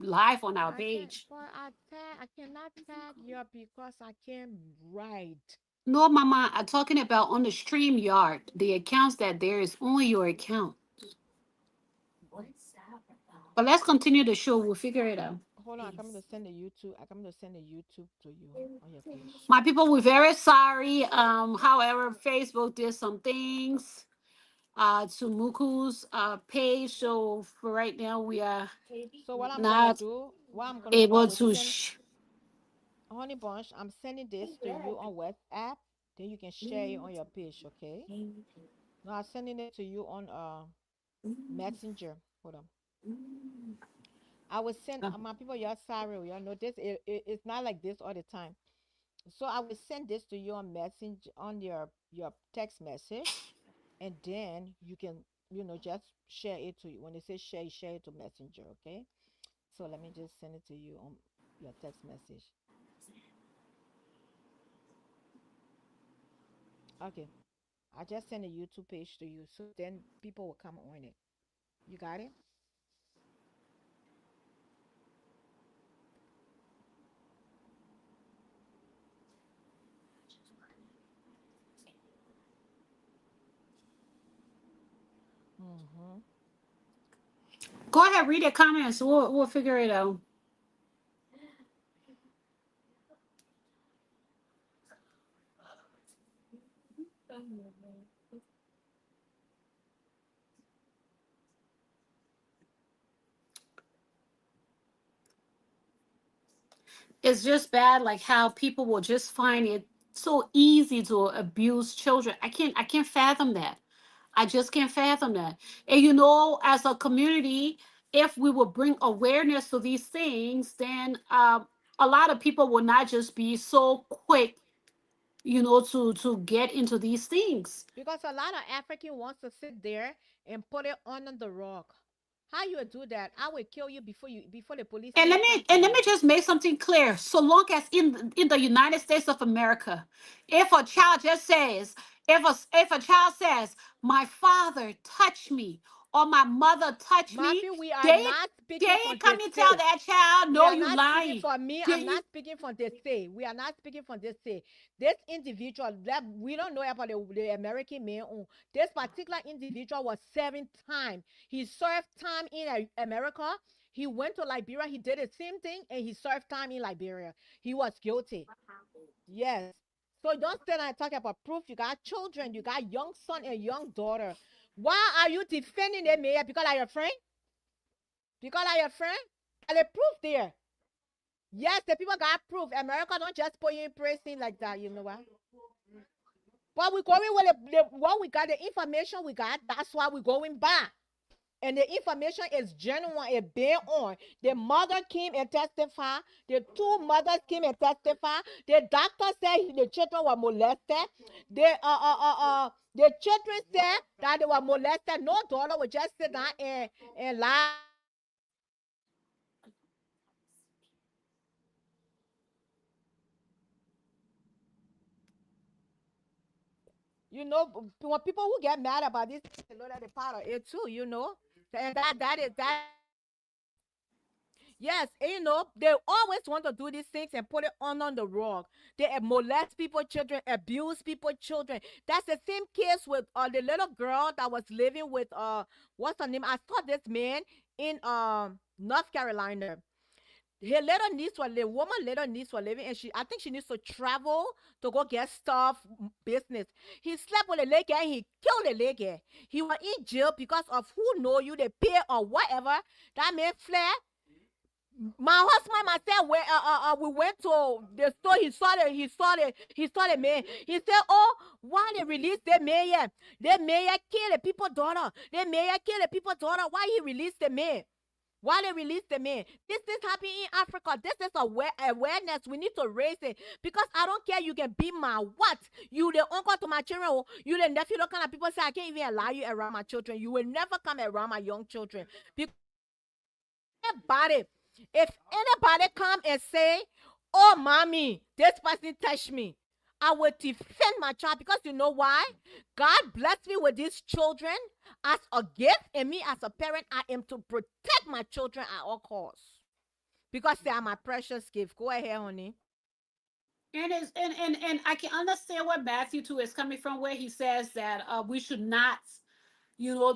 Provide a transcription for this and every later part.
live on our I can't, page. but I cannot tag you because I can't write. No, Mama, I'm talking about on the stream yard, the accounts that there is only your account. But let's continue the show. We'll figure it out. Hold on, I'm coming to send the YouTube. I'm coming to send the YouTube to you on your page. My people, we're very sorry. However, Facebook did some things to Muku's page. So for right now, we are So what I'm gonna not do, what I'm gonna do, I able will to. send Honey Bunch. I'm sending this to you on WhatsApp. Then you can share it on your page, okay? No, I'm sending it to you on Messenger. Hold on. I will send my people. Y'all sorry, y'all know this. It's not like this all the time. So I will send this to you on Messenger on your text message, and then you can just share it to you. When they say share, you share it to Messenger, okay? So let me just send it to you on your text message. Okay. I just sent a YouTube page to you, so then people will come on it. You got it? Mm-hmm. Go ahead, read the comments. We'll figure it out. It's just bad, like how people will just find it so easy to abuse children. I can't fathom that. I just can't fathom that. And as a community, if we will bring awareness to these things, then a lot of people will not just be so quick, to get into these things. Because a lot of African wants to sit there and put it under the rock. How you do that? I will kill you before the police And even let come me to and let me you. just make something clear. So long as in the United States of America, if a child just says, if a child says, my father touched me or my mother touched me, Matthew, we are they not they speaking from ain't this come and tell say. that child, We no, are you not speaking lying. for me. I'm They, not speaking from this say. We are not speaking from this say. This individual that we don't know about the American man. This particular individual was serving time. He served time in America. He went to Liberia. He did the same thing, and he served time in Liberia. He was guilty. Yes. So don't stand and talk about proof. You got children. You got young son and young daughter. Why are you defending them, mayor? Because are your friend? Because are your friend? Are the proof there? Yes, the people got proof. America don't just put you in prison like that. You know what? But we're going with what we got, the information we got. That's why we're going back. And the information is genuine and bear on. The mother came and testified. The two mothers came and testified. The doctor said the children were molested. The children said that they were molested. No daughter would just sit down and lie. When people who get mad about this, they know that they're part of it too. And that. Yes, and they always want to do these things and put it on the rug. They molest people, children, abuse people, children. That's the same case with the little girl that was living with what's her name? I saw this man in North Carolina. Her little niece was the woman little niece was living, and I think she needs to travel to go get stuff business. He slept with a lady and he killed the lady. He was in jail because of who know you, they pay or whatever. That man fled. My husband myself, we went to the store. He saw the man. He said, "Oh, why they release the man? Yeah, the man kill the people daughter. The man kill the people daughter. Why he release the man? Why they release the man? This is happening in Africa. This is awareness. We need to raise it because I don't care. You can be my what? You the uncle to my children. You the nephew. Those kind of people say I can't even allow you around my children. You will never come around my young children because anybody, if anybody come and say, "Oh, mommy, this person touched me," I will defend my child because you know why? God blessed me with these children as a gift, and me as a parent, I am to protect my children at all costs. because they are my precious gift. Go ahead, honey. And it's and I can understand where Matthew too is coming from, where he says that we should not,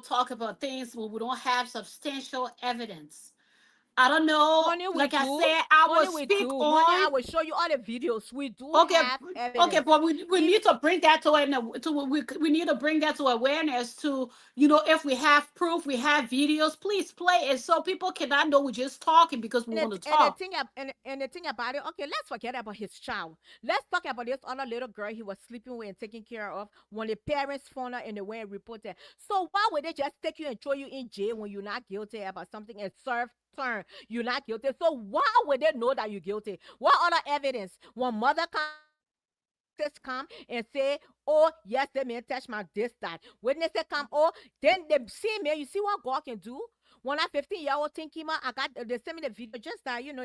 talk about things when we don't have substantial evidence. I don't know. Honey, we Like I do. said, I will Honey, we speak do. Honey, I on. will show you all the videos. We do Okay, have okay, evidence. but we Even need to bring that we need to bring that to awareness to, if we have proof, we have videos, please play it so people cannot know we're just talking because we and want to the, and the talk. thing and the thing about it, okay, let's forget about his child. Let's talk about this other little girl he was sleeping with and taking care of when the parents found her and they went and reported. So why would they just take you and throw you in jail when you're not guilty about something and serve turn? You're not guilty. So why would they know that you're guilty? What other evidence? When mother come and say, witnesses come and say, oh yes, the man touched my this that. Witnesses come, oh, then they see me. You see what God can do? When I 15-year-old thing came out, I got they sent me the video just that it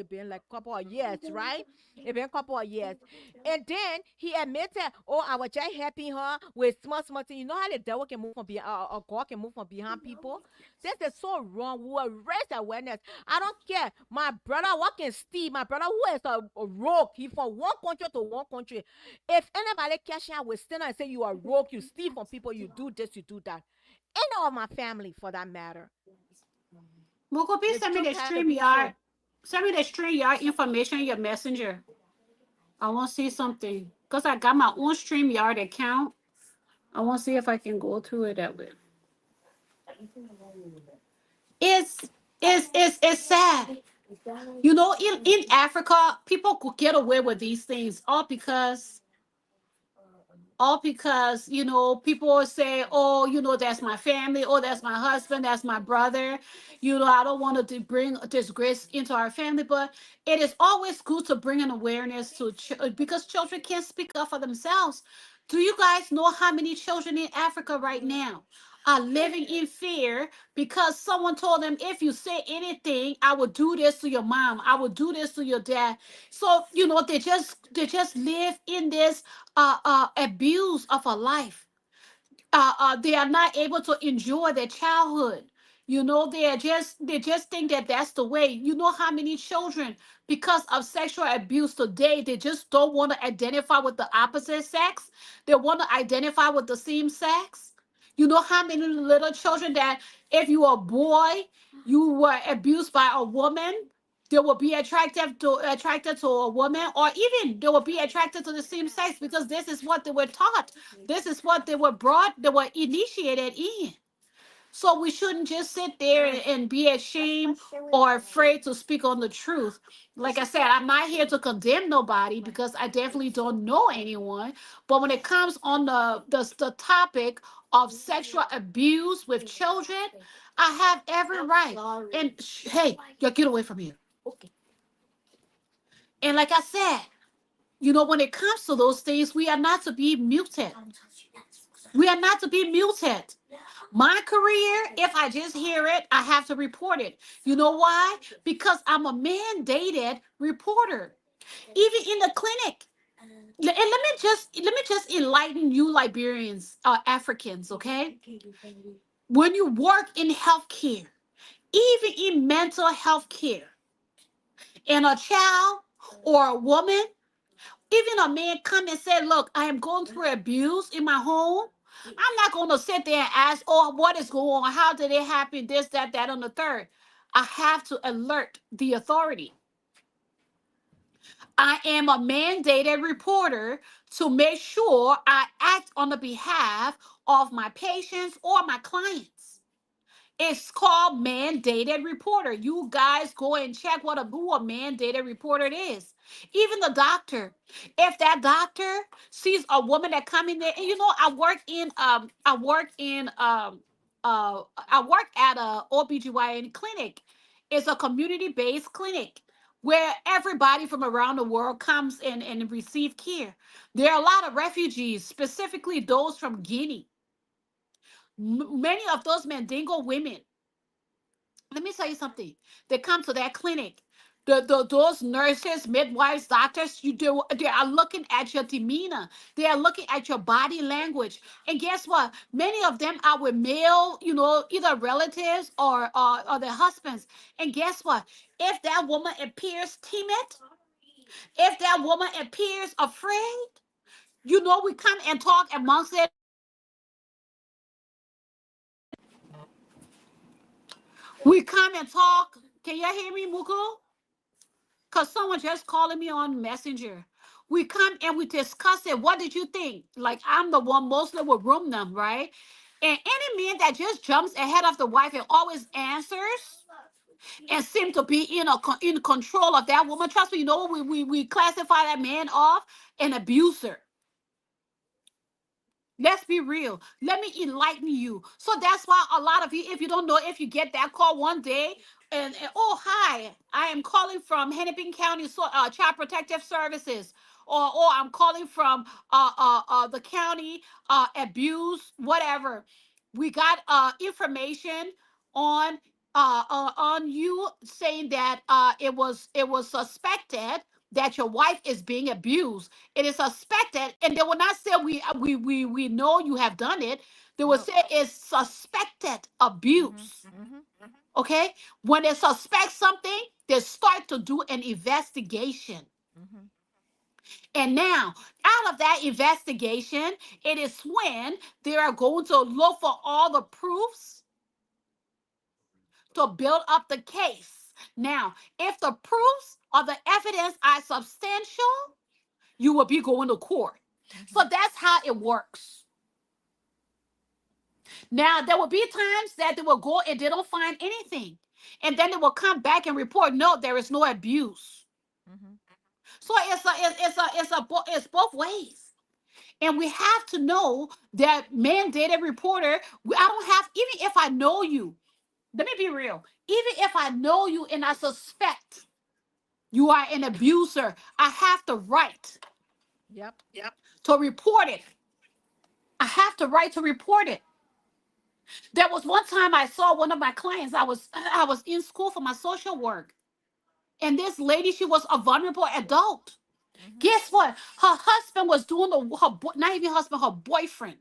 been like couple of years, right? It been couple of years. And then he admitted, oh, I was just helping her with small thing. You know how the devil can move from behind or God can move from behind people? This is so wrong. We will raise awareness. I don't care. My brother working Steve, my brother who is a rogue, he from one country to one country. If anybody catch him with stand and say you are rogue, you steal from people, you do this, you do that. Any of my family for that matter. Mukobi, The send me truth the had to stream be yard. said. Send me the stream yard information in your messenger. I want to see something because I got my own stream yard account. I want to see if I can go through it that way. It's it's sad. In Africa, people could get away with these things all because people say, oh, that's my family, oh, that's my husband, that's my brother. I don't want to bring disgrace into our family, but it is always good to bring an awareness to because children can't speak up for themselves. Do you guys know how many children in Africa right now are living in fear because someone told them, if you say anything, I will do this to your mom, I will do this to your dad. So they just live in this abuse of a life. They are not able to enjoy their childhood. They just think that that's the way. You know how many children, because of sexual abuse today, they just don't want to identify with the opposite sex. They want to identify with the same sex. You know how many little children that, if you are a boy, you were abused by a woman, they will be attracted to a woman, or even they will be attracted to the same sex because this is what they were taught. This is what they were initiated in. So we shouldn't just sit there and be ashamed or afraid to speak on the truth. Like I said, I'm not here to condemn nobody because I definitely don't know anyone. But when it comes on the topic of sexual abuse with children, I have every right. And hey, you get away from here. And like I said, when it comes to those things, we are not to be muted. We are not to be muted. My career, if I just hear it, I have to report it. You know why? Because I'm a mandated reporter. Even in the clinic. And let me just enlighten you Liberians, Africans, okay? When you work in healthcare, even in mental health care, and a child or a woman, even a man come and say, look, I am going through abuse in my home. I'm not going to sit there and ask, oh, what is going on? How did it happen? This, that, on the third. I have to alert the authority. I am a mandated reporter to make sure I act on the behalf of my patients or my clients. It's called mandated reporter. You guys go and check who a mandated reporter is. Even the doctor. If that doctor sees a woman that come in there, and I work at a OBGYN clinic. It's a community-based clinic where everybody from around the world comes in and receive care. There are a lot of refugees, specifically those from Guinea. Many of those Mandingo women, let me tell you something. They come to that clinic. Those nurses, midwives, doctors, they are looking at your demeanor. They are looking at your body language. And guess what? Many of them are with male, either relatives or their husbands. And guess what? If that woman appears timid, if that woman appears afraid, we come and talk amongst it. We come and talk. Can you hear me, Muku? Because someone just calling me on Messenger. We come and we discuss it. What did you think? Like, I'm the one mostly will room them, right? And any man that just jumps ahead of the wife and always answers and seem to be in control of that woman, trust me, we classify that man off an abuser. Let's be real. Let me enlighten you. So that's why a lot of you, if you don't know, if you get that call one day, and oh hi, I am calling from Hennepin County Child Protective Services, or I'm calling from the county abuse whatever. We got information on on you saying that it was suspected that your wife is being abused. It is suspected, and they will not say we know you have done it. They will Nope. say it's suspected Mhm. abuse. Mhm. Okay, when they suspect something, they start to do an investigation. Mhm. And now, out of that investigation, it is when they are going to look for all the proofs to build up the case. Now, if the proofs or the evidence are substantial, you will be going to court. So Mhm. that's how it works. Now, there will be times that they will go and they don't find anything. And then they will come back and report, no, there is no abuse. Mhm. So it's both ways. And we have to know that mandated reporter, I don't have, even if I know you, let me be real, even if I know you and I suspect you are an abuser, I have the right Yep. to report it. I have the right to report it. There was one time I saw one of my clients. I was in school for my social work, and this lady, she was a vulnerable adult. Mhm. Guess what? Her husband was doing not even husband, her boyfriend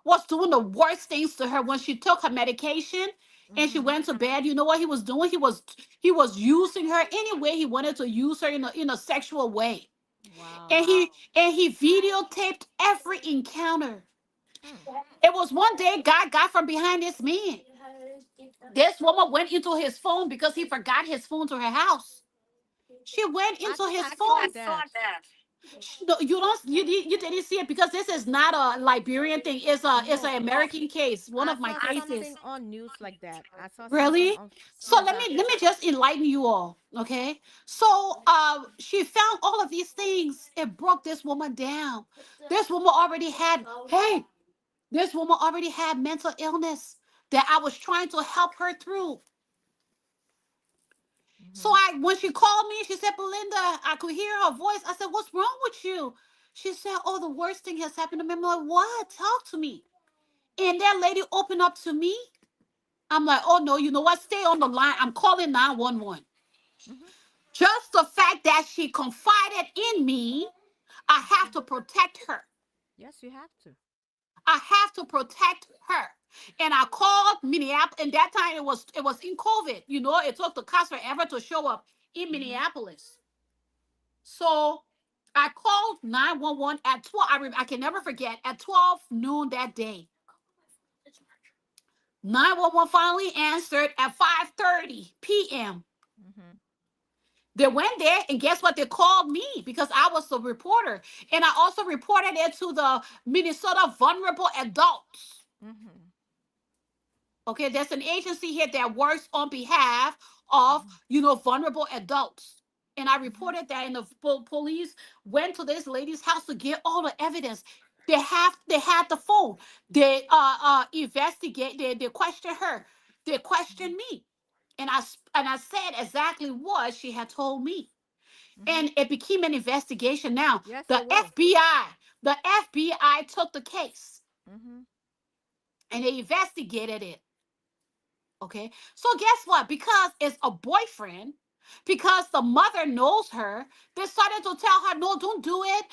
was doing the worst things to her when she took her medication and she Mhm. went to bed. You know what he was doing? He was using her any way he wanted to use her in a sexual way, Wow. and he videotaped every encounter. Hmm. It was one day God got from behind this man. This woman went into his phone because he forgot his phone to her house. She went I into think his I saw phone. that. No, you don't. You didn't see it because this is not a Liberian thing. It's No, an American case. One I of my saw cases. something on news like that. I saw something Really? on. So Yes, let me just enlighten you all. Okay. So she found all of these things. It broke this woman down. This woman already had. Hey, this woman already had mental illness that I was trying to help her through. So Mhm. when she called me, she said, Belinda, I could hear her voice. I said, what's wrong with you? She said, oh, the worst thing has happened to me. I'm like, what? Talk to me. And that lady opened up to me. I'm like, oh no, you know what? Stay on the line. I'm calling 911. Mhm. Just the fact that she confided in me, I have Mhm. to protect her. Yes, you have to. I have to protect her. And I called Minneapolis. And that time it was in COVID. It took the cops forever to show up in Mhm. Minneapolis. So I called 911 at 12. I can never forget at 12 noon that day. 911 finally answered at 5:30 p.m. Mhm. They went there, and guess what? They called me because I was the reporter. And I also reported it to the Minnesota Vulnerable Adults. Mhm. Okay, there's an agency here that works on behalf of, Mhm. vulnerable adults. And I Mhm. reported that, and the police went to this lady's house to get all the evidence. They had the phone. They investigate. They questioned her. They questioned me, and I said exactly what she had told me, Mhm. and it became an investigation. Now Yes, the it will. FBI, the FBI took the case Mhm. and they investigated it. Okay. So guess what? Because it's a boyfriend, because the mother knows her. They started to tell her, no, don't do it.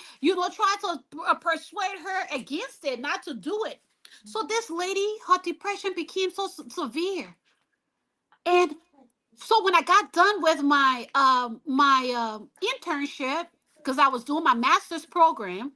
Try to persuade her against it, not to do it. So Mhm. this lady, her depression became so severe. And so when I got done with my internship, because I was doing my master's program,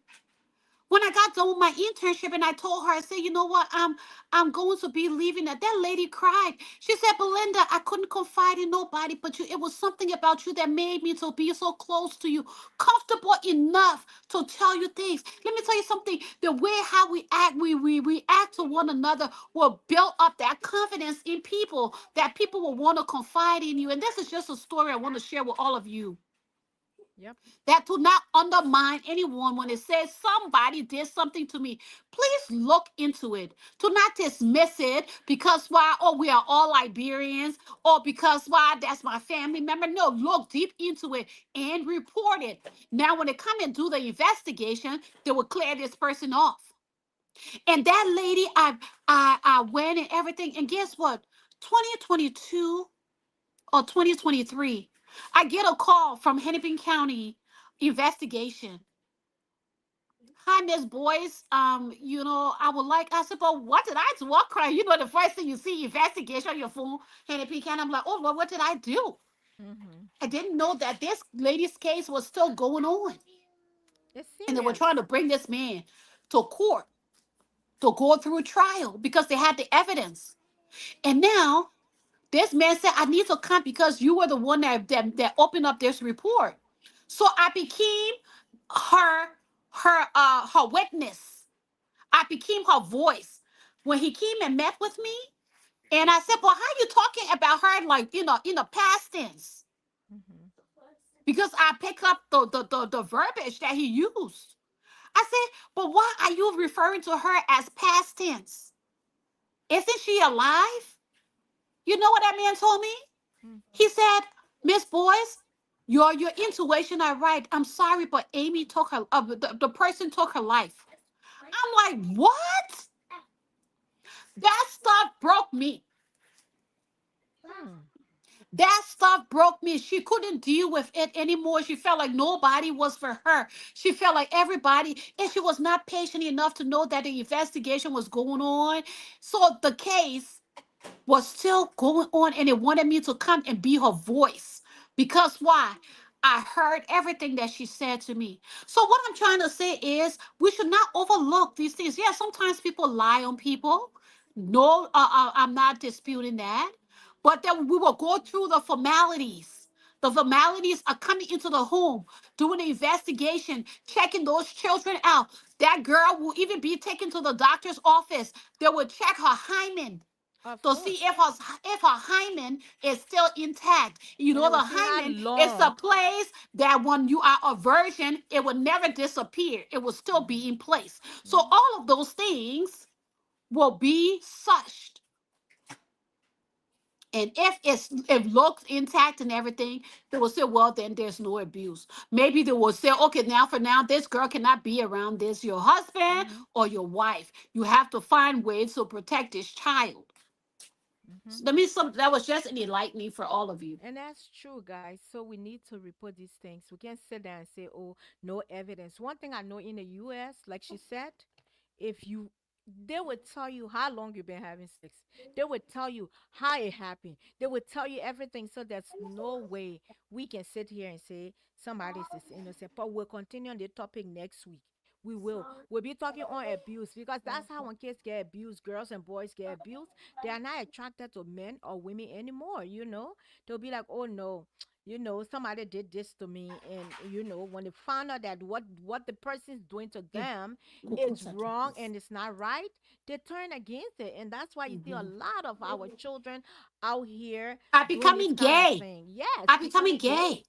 when I got done with my internship and I told her, I said, you know what, I'm going to be leaving. That lady cried. She said, Belinda, I couldn't confide in nobody but you. It was something about you that made me to be so close to you, comfortable enough to tell you things. Let me tell you something. The way how we act, we act to one another will build up that confidence in people, that people will want to confide in you. And this is just a story I want to share with all of you, Yep. that to not undermine anyone when it says somebody did something to me. Please look into it. To not dismiss it because why, oh, we are all Liberians, or because why, that's my family member. No, look deep into it and report it. Now, when they come and do the investigation, they will clear this person off. And that lady, I went and everything. And guess what? 2022 or 2023, I get a call from Hennepin County investigation. Hi, Miss Boyce. I would like, I said, but what did I do? What crime? The first thing you see, investigation on your phone, Hennepin County. I'm like, oh, Lord, what did I do? Mhm. I didn't know that this lady's case was still going on. It's And they were serious. trying to bring this man to court to go through a trial because they had the evidence. And now this man said, I need to come because you were the one that opened up this report. So I became her her witness. I became her voice. When he came and met with me, and I said, well, how you talking about her like in the past tense? Mhm. Because I picked up the verbiage that he used. I said, but why are you referring to her as past tense? Isn't she alive? You know what that man told me? Mm. He said, Miss Boyce, your intuition are right. I'm sorry, but Amy took her, the person took her life. I'm like, what? That stuff broke me. Hmm. That stuff broke me. She couldn't deal with it anymore. She felt like nobody was for her. She felt like everybody, and she was not patient enough to know that the investigation was going on. So the case was still going on, and it wanted me to come and be her voice. Because why? I heard everything that she said to me. So what I'm trying to say is we should not overlook these things. Yeah, sometimes people lie on people. No, I'm not disputing that. But then we will go through the formalities. The formalities are coming into the home, doing the investigation, checking those children out. That girl will even be taken to the doctor's office. They will check her hymen Of to see course. if her hymen is still intact. And they The will see how hymen is the long. place that when you are a virgin, it will never disappear. It will still be in place. So Mhm. all of those things will be such. And if it looks intact and everything, they will say, well, then there's no abuse. Maybe they will say, okay, now for now, this girl cannot be around this, your husband Mhm. or your wife. You have to find ways to protect this child. Mhm. Let me some that was just an enlightening for all of you. And that's true, guys. So we need to report these things. We can't sit there and say, "Oh, no evidence." One thing I know in the U.S., like she said, if you they would tell you how long you've been having sex. They would tell you how it happened. They would tell you everything. So there's no way we can sit here and say somebody is innocent. But we'll continue on the topic next week. We will. We'll be talking on abuse because that's how when kids get abused, girls and boys get abused, they are not attracted to men or women anymore. They'll be like, oh no, somebody did this to me. And when they found out that what the person's doing to Yeah, them go is closer to wrong this. and it's not right, they turn against it. And that's why you see a Mhm. lot of our children out here Are doing this becoming kind of gay. thing. Yes, Are becoming becoming gay. gay.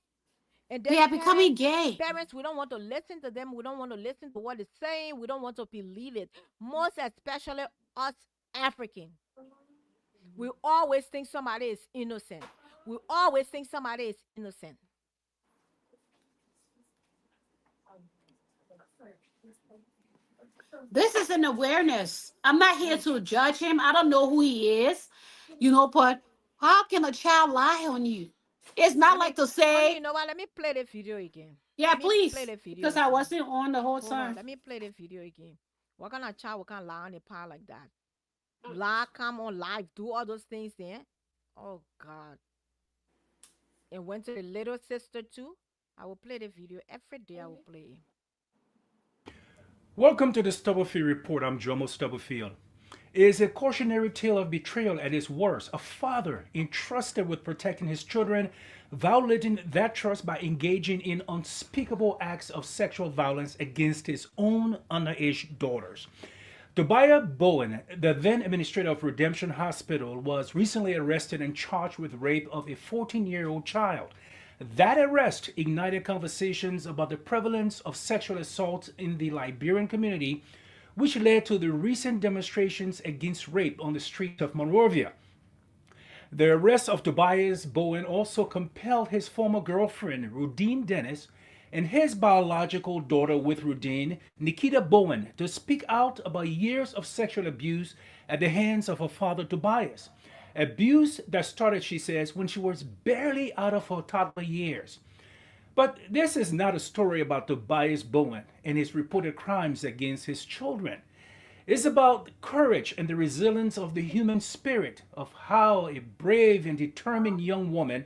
And They then are becoming gay. parents, we don't want to listen to them. We don't want to listen to what it's saying. We don't want to believe it. Most especially us African. We always think somebody is innocent. We always think somebody is innocent. This is an awareness. I'm not here Yes. to judge him. I don't know who he is, but how can a child lie on you? It's not Let me, like to honey, you say, know what? Let me play the video again. yeah, Let me play please, the video because I again. wasn't on the whole Hold on. time. Let me play the video again. What kind of child, what kind of lie on the pile like that? Lie, come on live, do all those things then. Oh, God. And went to the little sister too. I will play the video every day. I will play. Welcome to the Stubblefield Report. I'm Jomo Stubblefield. It is a cautionary tale of betrayal at its worst. A father entrusted with protecting his children, violating that trust by engaging in unspeakable acts of sexual violence against his own underage daughters. Tobiah Bowen, the then administrator of Redemption Hospital, was recently arrested and charged with rape of a 14-year-old child. That arrest ignited conversations about the prevalence of sexual assault in the Liberian community, which led to the recent demonstrations against rape on the streets of Monrovia. The arrest of Tobias Bowen also compelled his former girlfriend, Rudine Dennis, and his biological daughter with Rudine, Nikita Bowen, to speak out about years of sexual abuse at the hands of her father, Tobias. Abuse that started, she says, when she was barely out of her toddler years. But this is not a story about Tobias Bowen and his reported crimes against his children. It's about courage and the resilience of the human spirit, of how a brave and determined young woman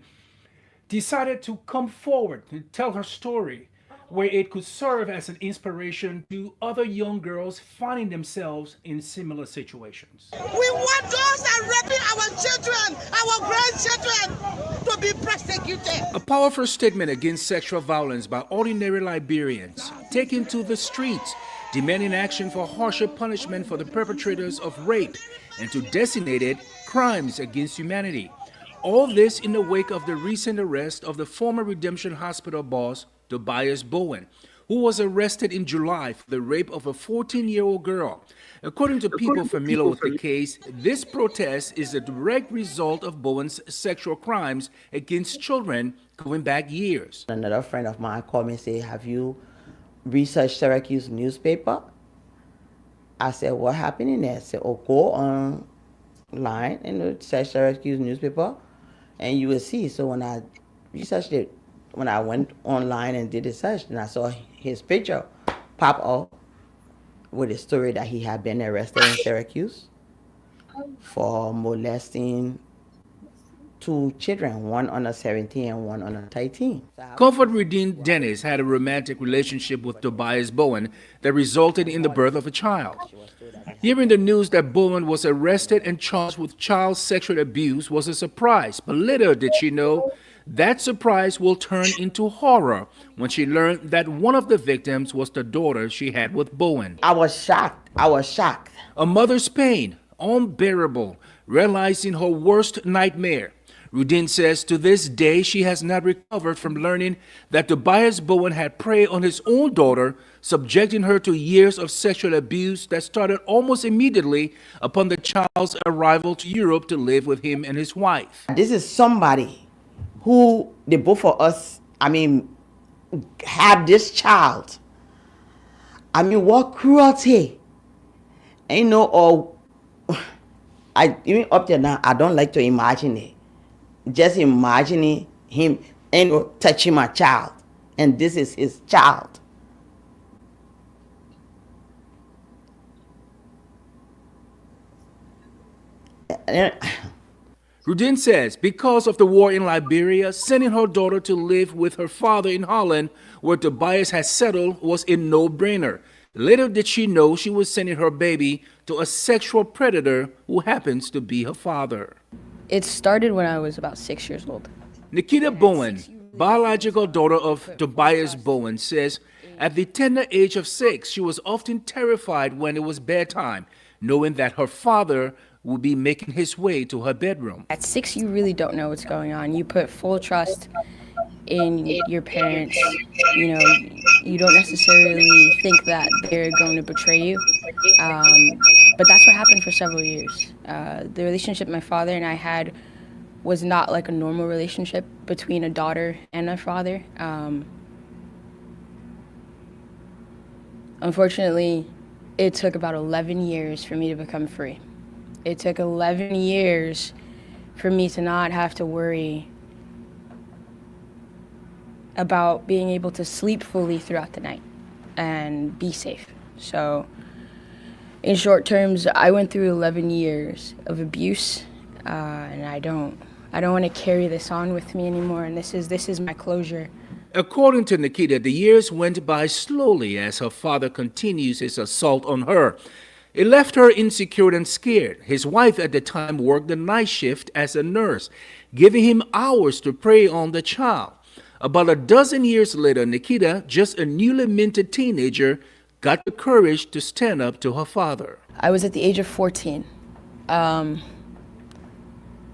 decided to come forward and tell her story, where it could serve as an inspiration to other young girls finding themselves in similar situations. We want those that are raping our children, our grandchildren, to be prosecuted. A powerful statement against sexual violence by ordinary Liberians, taken to the streets, demanding action for harsher punishment for the perpetrators of rape and to designate crimes against humanity. All this in the wake of the recent arrest of the former Redemption Hospital boss, Tobias Bowen, who was arrested in July for the rape of a 14-year-old girl. According to people familiar with the case, this protest is a direct result of Bowen's sexual crimes against children going back years. Another friend of mine called me and said, have you researched Syracuse newspaper? I said, what happened in there? I said, oh, go online and search Syracuse newspaper and you will see. So when I researched it, when I went online and did the search, and I saw his picture pop up with a story that he had been arrested in Syracuse for molesting two children, one under 17 and one under 13. Comfort Rudine Dennis had a romantic relationship with Tobias Bowen that resulted in the birth of a child. Hearing the news that Bowen was arrested and charged with child sexual abuse was a surprise, but little did she know that surprise will turn into horror when she learned that one of the victims was the daughter she had with Bowen. I was shocked. A mother's pain, unbearable, realizing her worst nightmare. Rudine says to this day she has not recovered from learning that Tobias Bowen had preyed on his own daughter, subjecting her to years of sexual abuse that started almost immediately upon the child's arrival to Europe to live with him and his wife. This is somebody who the both of us, have this child. What cruelty. And or even up till now, I don't like to imagine it. Just imagining him touching my child, and this is his child. Rudine says because of the war in Liberia, sending her daughter to live with her father in Holland, where Tobias has settled, was a no-brainer. Little did she know she was sending her baby to a sexual predator who happens to be her father. It started when I was about 6 years old. Nikita Bowen, biological daughter of Tobias Bowen, says at the tender age of 6, she was often terrified when it was bedtime, knowing that her father would be making his way to her bedroom. At 6, you really don't know what's going on. You put full trust in your parents. You don't necessarily think that they're going to betray you. But that's what happened for several years. The relationship my father and I had was not like a normal relationship between a daughter and a father. Unfortunately, it took about 11 years for me to become free. It took 11 years for me to not have to worry about being able to sleep fully throughout the night and be safe. So in short terms, I went through 11 years of abuse, and I don't want to carry this on with me anymore, and this is my closure. According to Nikita, the years went by slowly as her father continues his assault on her. It left her insecure and scared. His wife at the time worked the night shift as a nurse, giving him hours to prey on the child. About a dozen years later, Nikita, just a newly minted teenager, got the courage to stand up to her father. I was at the age of 14.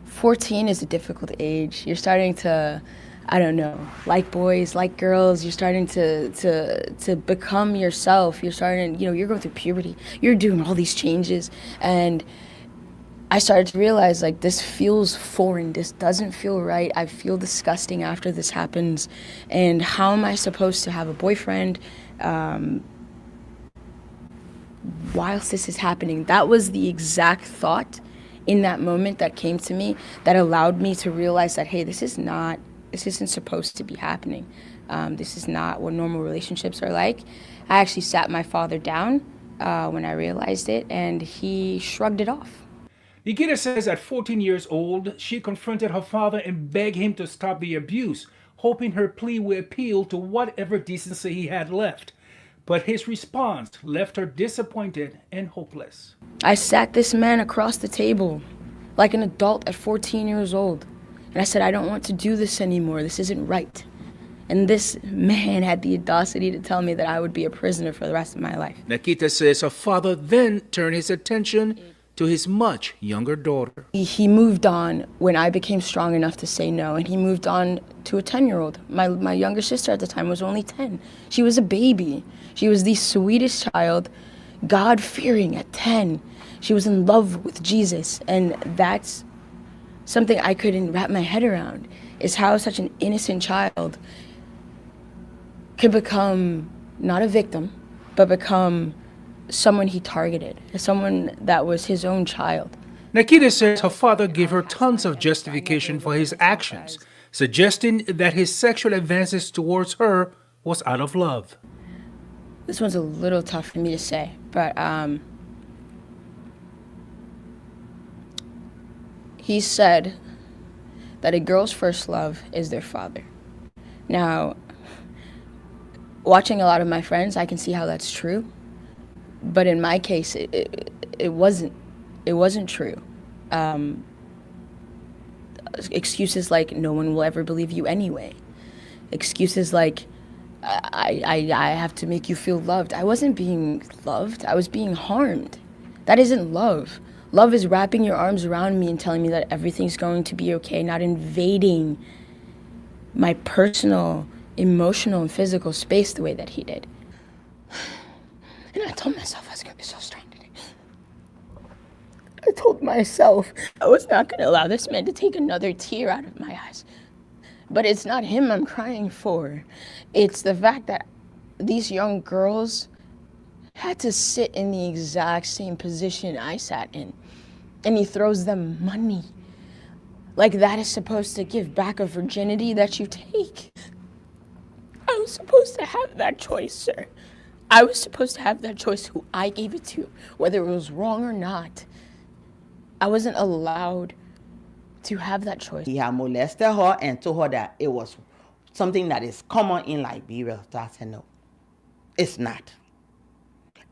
14 is a difficult age. You're starting to, I don't know, like boys, like girls. You're starting to become yourself. You're starting, you're going through puberty. You're doing all these changes. And I started to realize, like, this feels foreign. This doesn't feel right. I feel disgusting after this happens. And how am I supposed to have a boyfriend whilst this is happening? That was the exact thought in that moment that came to me that allowed me to realize that, hey, this isn't supposed to be happening. This is not what normal relationships are like. I actually sat my father down when I realized it, and he shrugged it off. Nikita says at 14 years old, she confronted her father and begged him to stop the abuse, hoping her plea would appeal to whatever decency he had left. But his response left her disappointed and hopeless. I sat this man across the table like an adult at 14 years old. And I said, I don't want to do this anymore. This isn't right. And this man had the audacity to tell me that I would be a prisoner for the rest of my life. Nikita says her father then turned his attention to his much younger daughter. He moved on when I became strong enough to say no, and he moved on to a 10-year-old. My younger sister at the time was only 10. She was a baby. She was the sweetest child, God-fearing at 10. She was in love with Jesus, and that's something I couldn't wrap my head around, is how such an innocent child could become not a victim, but become someone he targeted, someone that was his own child. Nikita says her father gave her tons of justification for his actions, suggesting that his sexual advances towards her was out of love. This one's a little tough for me to say, but he said that a girl's first love is their father. Now, watching a lot of my friends, I can see how that's true. But in my case, it wasn't true. Excuses like no one will ever believe you anyway. Excuses like I have to make you feel loved. I wasn't being loved. I was being harmed. That isn't love. Love is wrapping your arms around me and telling me that everything's going to be okay, not invading my personal, emotional, and physical space the way that he did. And I told myself I was going to be so strong today. I told myself I was not going to allow this man to take another tear out of my eyes. But it's not him I'm crying for. It's the fact that these young girls had to sit in the exact same position I sat in. And he throws them money. Like that is supposed to give back a virginity that you take. I was supposed to have that choice, sir. I was supposed to have that choice who I gave it to, whether it was wrong or not. I wasn't allowed to have that choice. He had molested her and told her that it was something that is common in Liberia. So I said, no, it's not.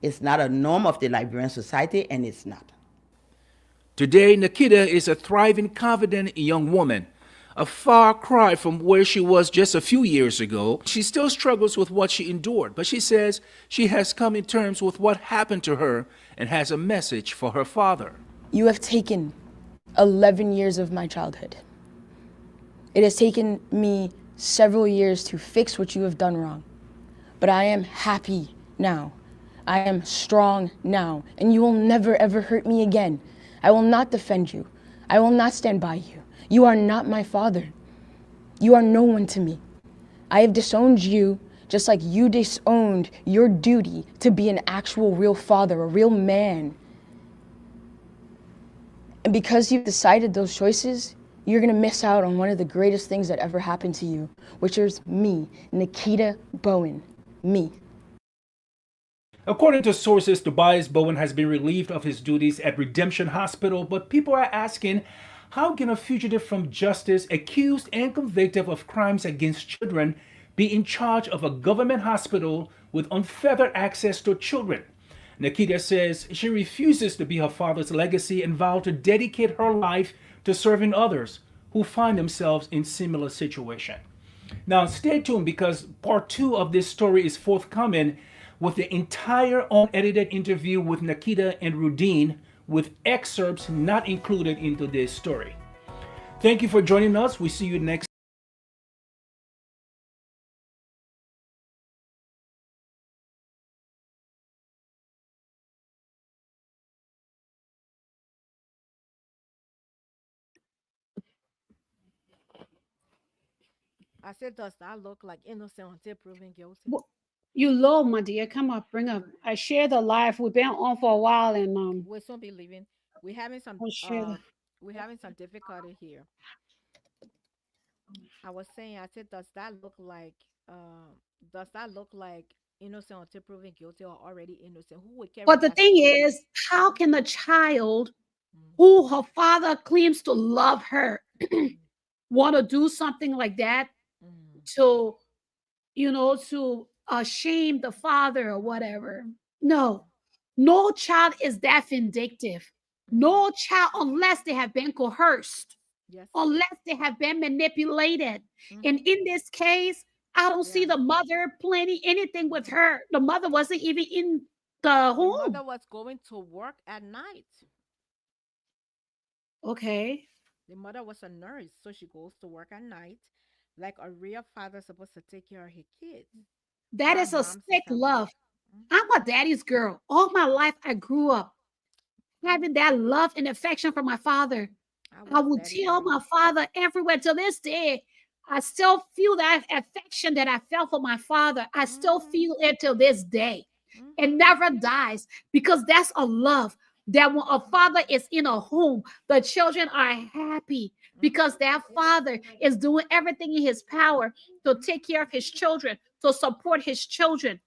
It's not a norm of the Liberian society, and it's not. Today, Nikita is a thriving, confident young woman, a far cry from where she was just a few years ago. She still struggles with what she endured, but she says she has come to terms with what happened to her and has a message for her father. You have taken 11 years of my childhood. It has taken me several years to fix what you have done wrong, but I am happy now. I am strong now, and you will never ever hurt me again. I will not defend you. I will not stand by you. You are not my father. You are no one to me. I have disowned you just like you disowned your duty to be an actual real father, a real man. And because you've decided those choices, you're going to miss out on one of the greatest things that ever happened to you, which is me, Nikita Bowen. Me. According to sources, Tobias Bowen has been relieved of his duties at Redemption Hospital, but people are asking, how can a fugitive from justice accused and convicted of crimes against children be in charge of a government hospital with unfettered access to children? Nikita says she refuses to be her father's legacy and vowed to dedicate her life to serving others who find themselves in similar situation. Now, stay tuned because part 2 of this story is forthcoming with the entire unedited interview with Nikita and Rudine, with excerpts not included into this story. Thank you for joining us. We see you next. I said, does that look like innocent until proven guilty? You low, my dear. Come up, bring up. I share the live. We've been on for a while, and We'll soon be leaving. We're having some we'll share the. we're having some difficulty here. I was saying, I said, does that look like innocent until proven guilty or already innocent? Who would carry But the that thing story? is, how can the child Mm, who her father claims to love her mm, want to do something like that mm, to, to shame the father or whatever? No, no child is that vindictive. mm. No child, unless they have been coerced, Yes. unless they have been manipulated. And Mm-hmm. in this case, I don't see Yeah. the mother planning anything with her. The mother wasn't even in the The home. mother was going to work at night. Okay. The mother was a nurse, so she goes to work at night, like a real father's supposed to take care of his kids. That My is a mom says sick I would. love. I'm a daddy's girl. All my life, I grew up having that love and affection for my father. I I was would daddy tell girl. my father everywhere. To this day, I still feel that affection that I felt for my father. I still Mm-hmm. feel it till this day. It Mm-hmm. never dies because that's a love that when a father is in a home, the children are happy because Mm-hmm. their father is doing everything in his power to take care of his children, to support his children.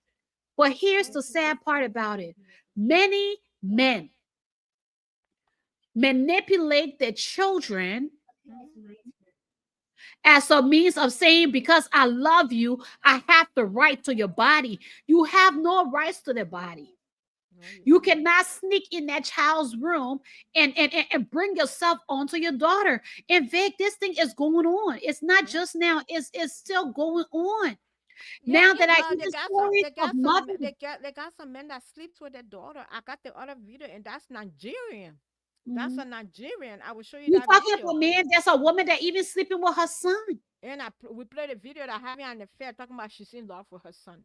But here's the sad part about it: many men manipulate their children Mm-hmm. as a means of saying, because I love you, I have the right to your body. You have no rights to the body. No, you You don't. cannot sneak in that child's room and bring yourself onto your daughter. And Vic, this thing is going on. It's not Yeah. just now, it's still going on. Yeah, Now that I they hear got some stories they of got some mothers. they got some men that sleep with their daughter. I got the other video and that's Nigerian. That's Mhm. a Nigerian. I will show you You're that talking video. about man, there's a woman that even sleeping with her son. And we played a video that having an affair talking about she's in love with her son.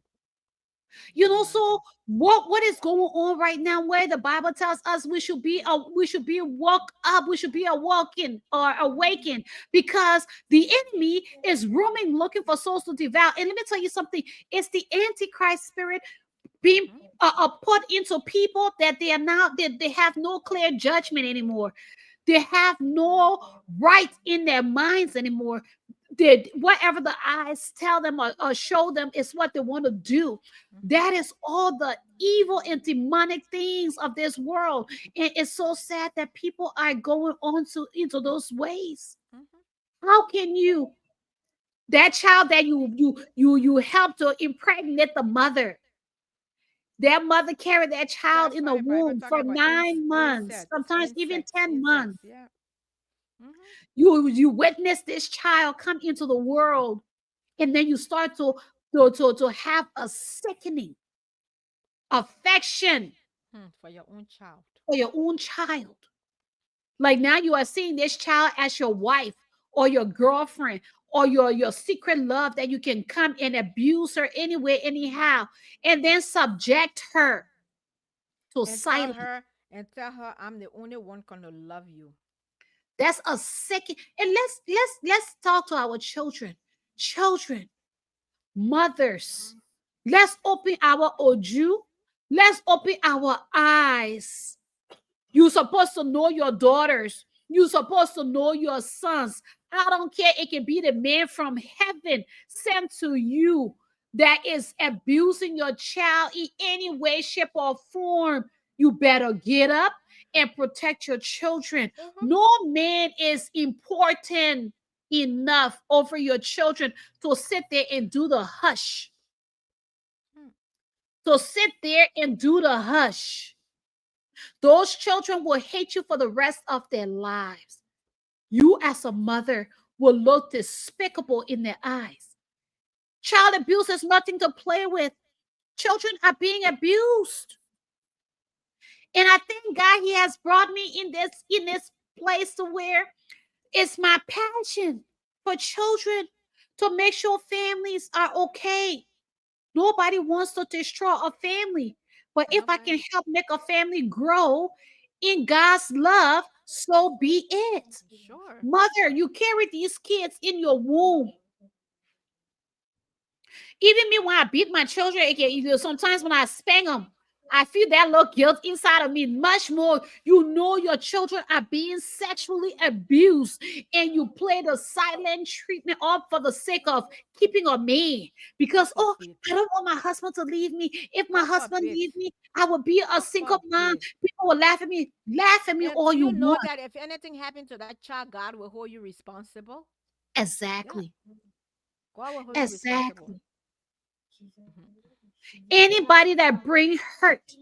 So what is going on right now, where the Bible tells us we should be woke up, we should be awoken or awakened, because the enemy is roaming looking for souls to devour. And let me tell you something: it's the antichrist spirit being Mm-hmm. put into people, that they are now, they have no clear judgment anymore. They have no right in their minds anymore. Whatever the eyes tell them or show them is what they want to do. Mm-hmm. That is all the evil and demonic things of this world. And it's so sad that people are going on into those ways. Mm-hmm. How can you, that child that you help to impregnate the mother, that mother carried that child That's in why the the Bible womb talk for about 9 months, insects, sometimes even 10 months. yeah. Mm-hmm. You witness this child come into the world, and then you start to have a sickening affection For your own child. for your own child. Like now you are seeing this child as your wife or your girlfriend or your secret love, that you can come and abuse her anyway, anyhow, and then subject her to And tell silence. her I'm the only one gonna love you. That's a second. And let's talk to our children, mothers. Let's open our oju. Let's open our eyes. You're supposed to know your daughters. You're supposed to know your sons. I don't care. It can be the man from heaven sent to you that is abusing your child in any way, shape, or form. You better get up and protect your children. Mhm. No man is important enough over your children to sit there and do the hush. To sit there and do the hush. Those children will hate you for the rest of their lives. You, as a mother, will look despicable in their eyes. Child abuse is nothing to play with. Children are being abused. And I thank God He has brought me in this place to where it's my passion for children to make sure families are okay. Nobody wants to destroy a family. But if I can Nobody. help make a family grow in God's love, so be it. Sure. Mother, you carry these kids in your womb. Even me, when I beat my children, sometimes when I spank them, I feel that little guilt inside of me. Much more, you know your children are being sexually abused, and you play the silent treatment off for the sake of keeping a man. Because God oh, forbid. I don't want my husband to leave me. If my God husband forbid. leaves me, I will be a God single mom. forbid. People will laugh at me. Laugh at me And all do you you know want. that if anything happened to that child, God will hold you responsible? Yeah, Exactly. God will hold you responsible. Exactly. Mhm. Anybody that bring hurt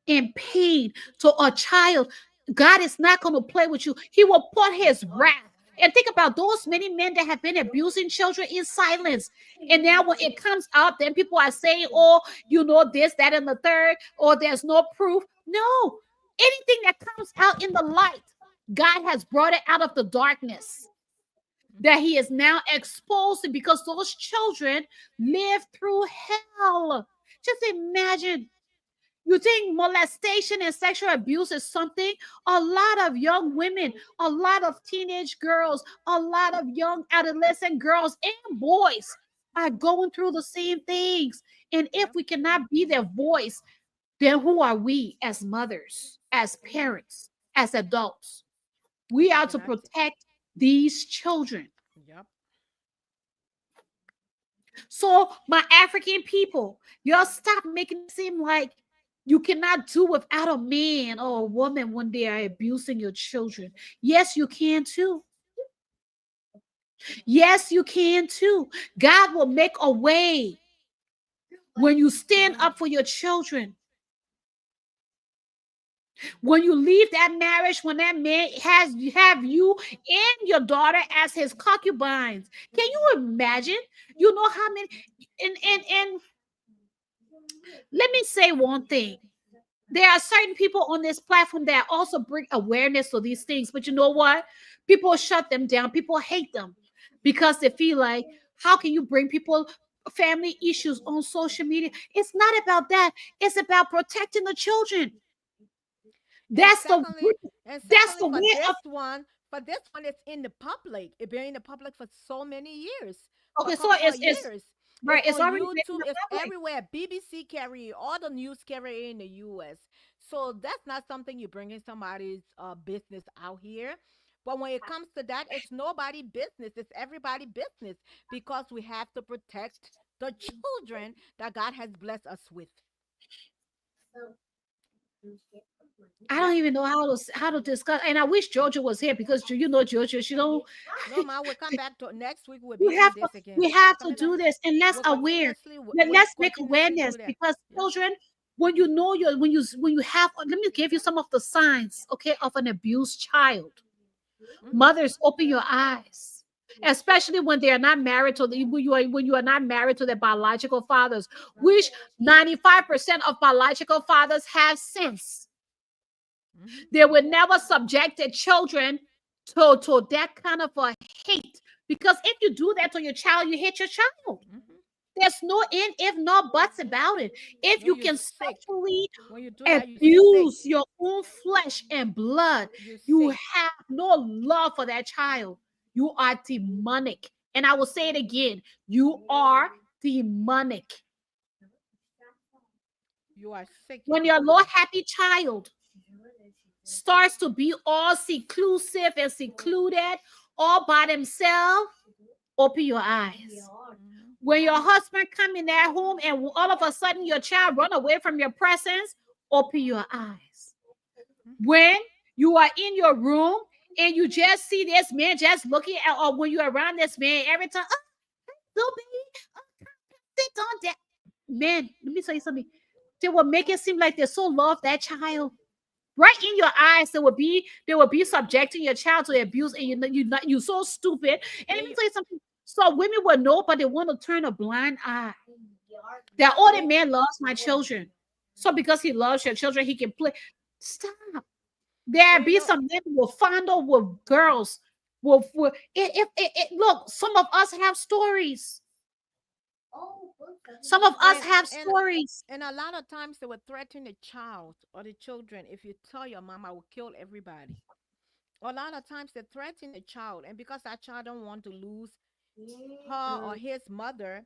and pain to a child, God is not going to play with you. He will put his wrath. And think about those many men that have been abusing children in silence. And now when it comes out, then people are saying, oh, you know, this, that, and the third, or there's no proof. No, anything that comes out in the light, God has brought it out of the darkness that he is now exposed to, because those children live through hell. Just imagine. You think molestation and sexual abuse is something? A lot of young women, a lot of teenage girls, a lot of young adolescent girls and boys are going through the same things. And if Yep. we cannot be their voice, then who are we as mothers, as parents, as adults? We We are to cannot. protect these children. Yep. So, my African people, y'all stop making it seem like you cannot do without a man or a woman when they are abusing your children. Yes, you can too. Yes, you can too. God will make a way when you stand up for your children. When you leave that marriage, when that man has have you and your daughter as his concubines. Can you imagine? You know how many and let me say one thing. There are certain people on this platform that also bring awareness to these things, but you know what? People shut them down. People hate them because they feel like, how can you bring people family issues on social media? It's not about that. It's about protecting the children. And That's the secondly, and that's secondly, the way of. for this one, it's in the public. It's been in the public for so many years, for a Okay, so couple of it's years. right. It's It's on already been in YouTube. the It's public. everywhere. BBC carry it, all the news carry it in the U.S. So that's not something you bring in somebody's business out here. But when it comes to that, it's nobody business. It's everybody business because we have to protect the children that God has blessed us with. I don't Yep. even know how to discuss. And I wish Georgia was here because you know Georgia, she don't. No, ma, we'll come back to next week. We'll be We doing have to this again. we have to Coming back. do this, and let's We'll aware. continuously we'll Let's make continuously awareness do that. because Yep. children, when you know your when you have, let me give you some of the signs, okay, of an abused child. Hmm. Mothers, open your eyes, especially when they are not married to the when you are not married to their biological fathers, which 95% of biological fathers have since. Hmm. They will never subject their children to that kind of a hate. Because if you do that to your child, you hate your child. Hmm. There's no in if no buts about it. If No, you you're can sick. sexually When you do that, you're sick. abuse your own flesh and blood, You're you sick. have no love for that child. You are demonic. And I will say it again, you are demonic. You are sick. When you're a low happy child, starts to be all seclusive and secluded, all by themselves, open your eyes. When your husband come in that home and all of a sudden your child run away from your presence, open your eyes. When you are in your room and you just see this man just looking at, or when you're around this man every time, little baby, sit on that. Man, let me tell you something. They will make it seem like they so love that child. Right in your eyes, they will be subjecting your child to abuse, and you're so stupid. And let me tell you something. So women will know, but they want to turn a blind eye. That all the man loves my children. So because he loves your children, he can play. Stop. There be some men who will fondle with girls. Look, some of us have stories. Some of us have stories. And a lot of times they would threaten the child or the children. If you tell your mom, I will kill everybody. A lot of times they threaten the child, and because that child don't want to lose her or his mother,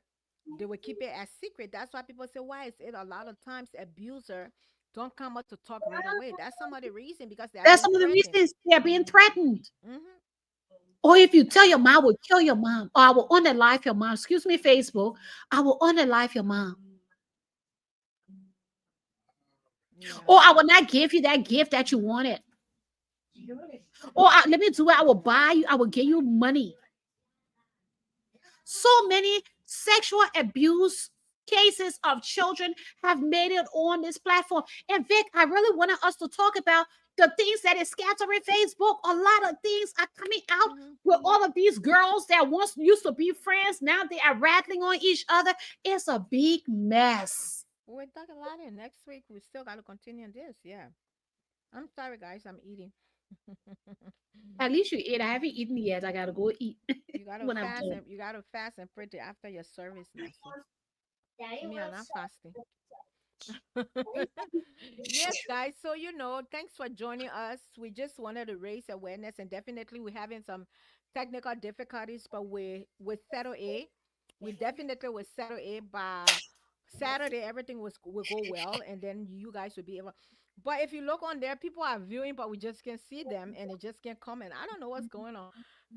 they will keep it as secret. That's why people say, why is it a lot of times abuser don't come up to talk right away? That's some of the reason, because they are That's being some of the threatened. reasons they're being threatened. Mhm. Or if you tell your mom, I will kill your mom, or I will unalive your mom. Excuse me, Facebook. I will unalive your mom. Yeah. Or I will not give you that gift that you wanted. Or let me do it. I will buy you. I will give you money. So many sexual abuse cases of children have made it on this platform. And Vic, I really wanted us to talk about the things that is scattering Facebook. A lot of things are coming out with all of these girls that once used to be friends. Now they are rattling on each other. It's a big mess. We'll talk about it next week. We still got to continue this. Yeah. I'm sorry, guys. I'm eating. At least you ate. I haven't eaten yet. I gotta go eat You gotta when I'm fast done. and you gotta fast and pray till after your service now. So me, I'm not fasting. Yes, guys. So thanks for joining us. We just wanted to raise awareness, and definitely we're having some technical difficulties, but we settle it. We definitely will settle it by Saturday. Everything will go well, and then you guys will be able. But if you look on there, people are viewing, but we just can't see them, and they just can't comment. I don't know what's going on.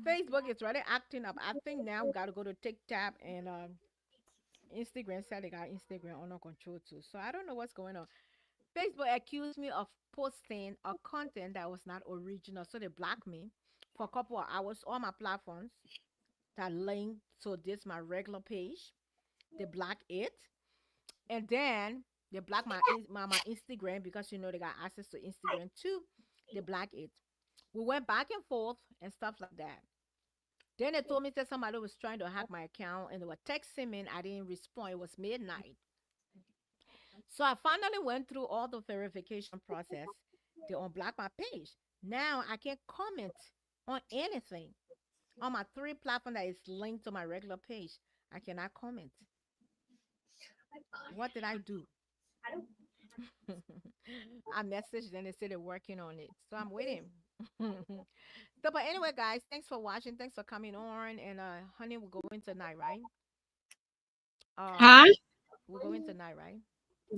Facebook is really acting up. I think now we got to go to TikTok and Instagram. Said they got Instagram under control too. So I don't know what's going on. Facebook accused me of posting a content that was not original, so they blocked me for a couple of hours. All my platforms that link to this my regular page, they block it, and then they block my Instagram, because they got access to Instagram too. They block it. We went back and forth and stuff like that. Then they told me that somebody was trying to hack my account, and they were texting me, and I didn't respond. It was midnight. So I finally went through all the verification process. They unblocked my page. Now I can comment on anything on my 3 platform that is linked to my regular page. I cannot comment. What did I do? I messaged them. They said they're working on it. So I'm waiting. So, but anyway, guys, thanks for watching. Thanks for coming on. And honey, we're going tonight, right? Huh? We're going tonight, right? So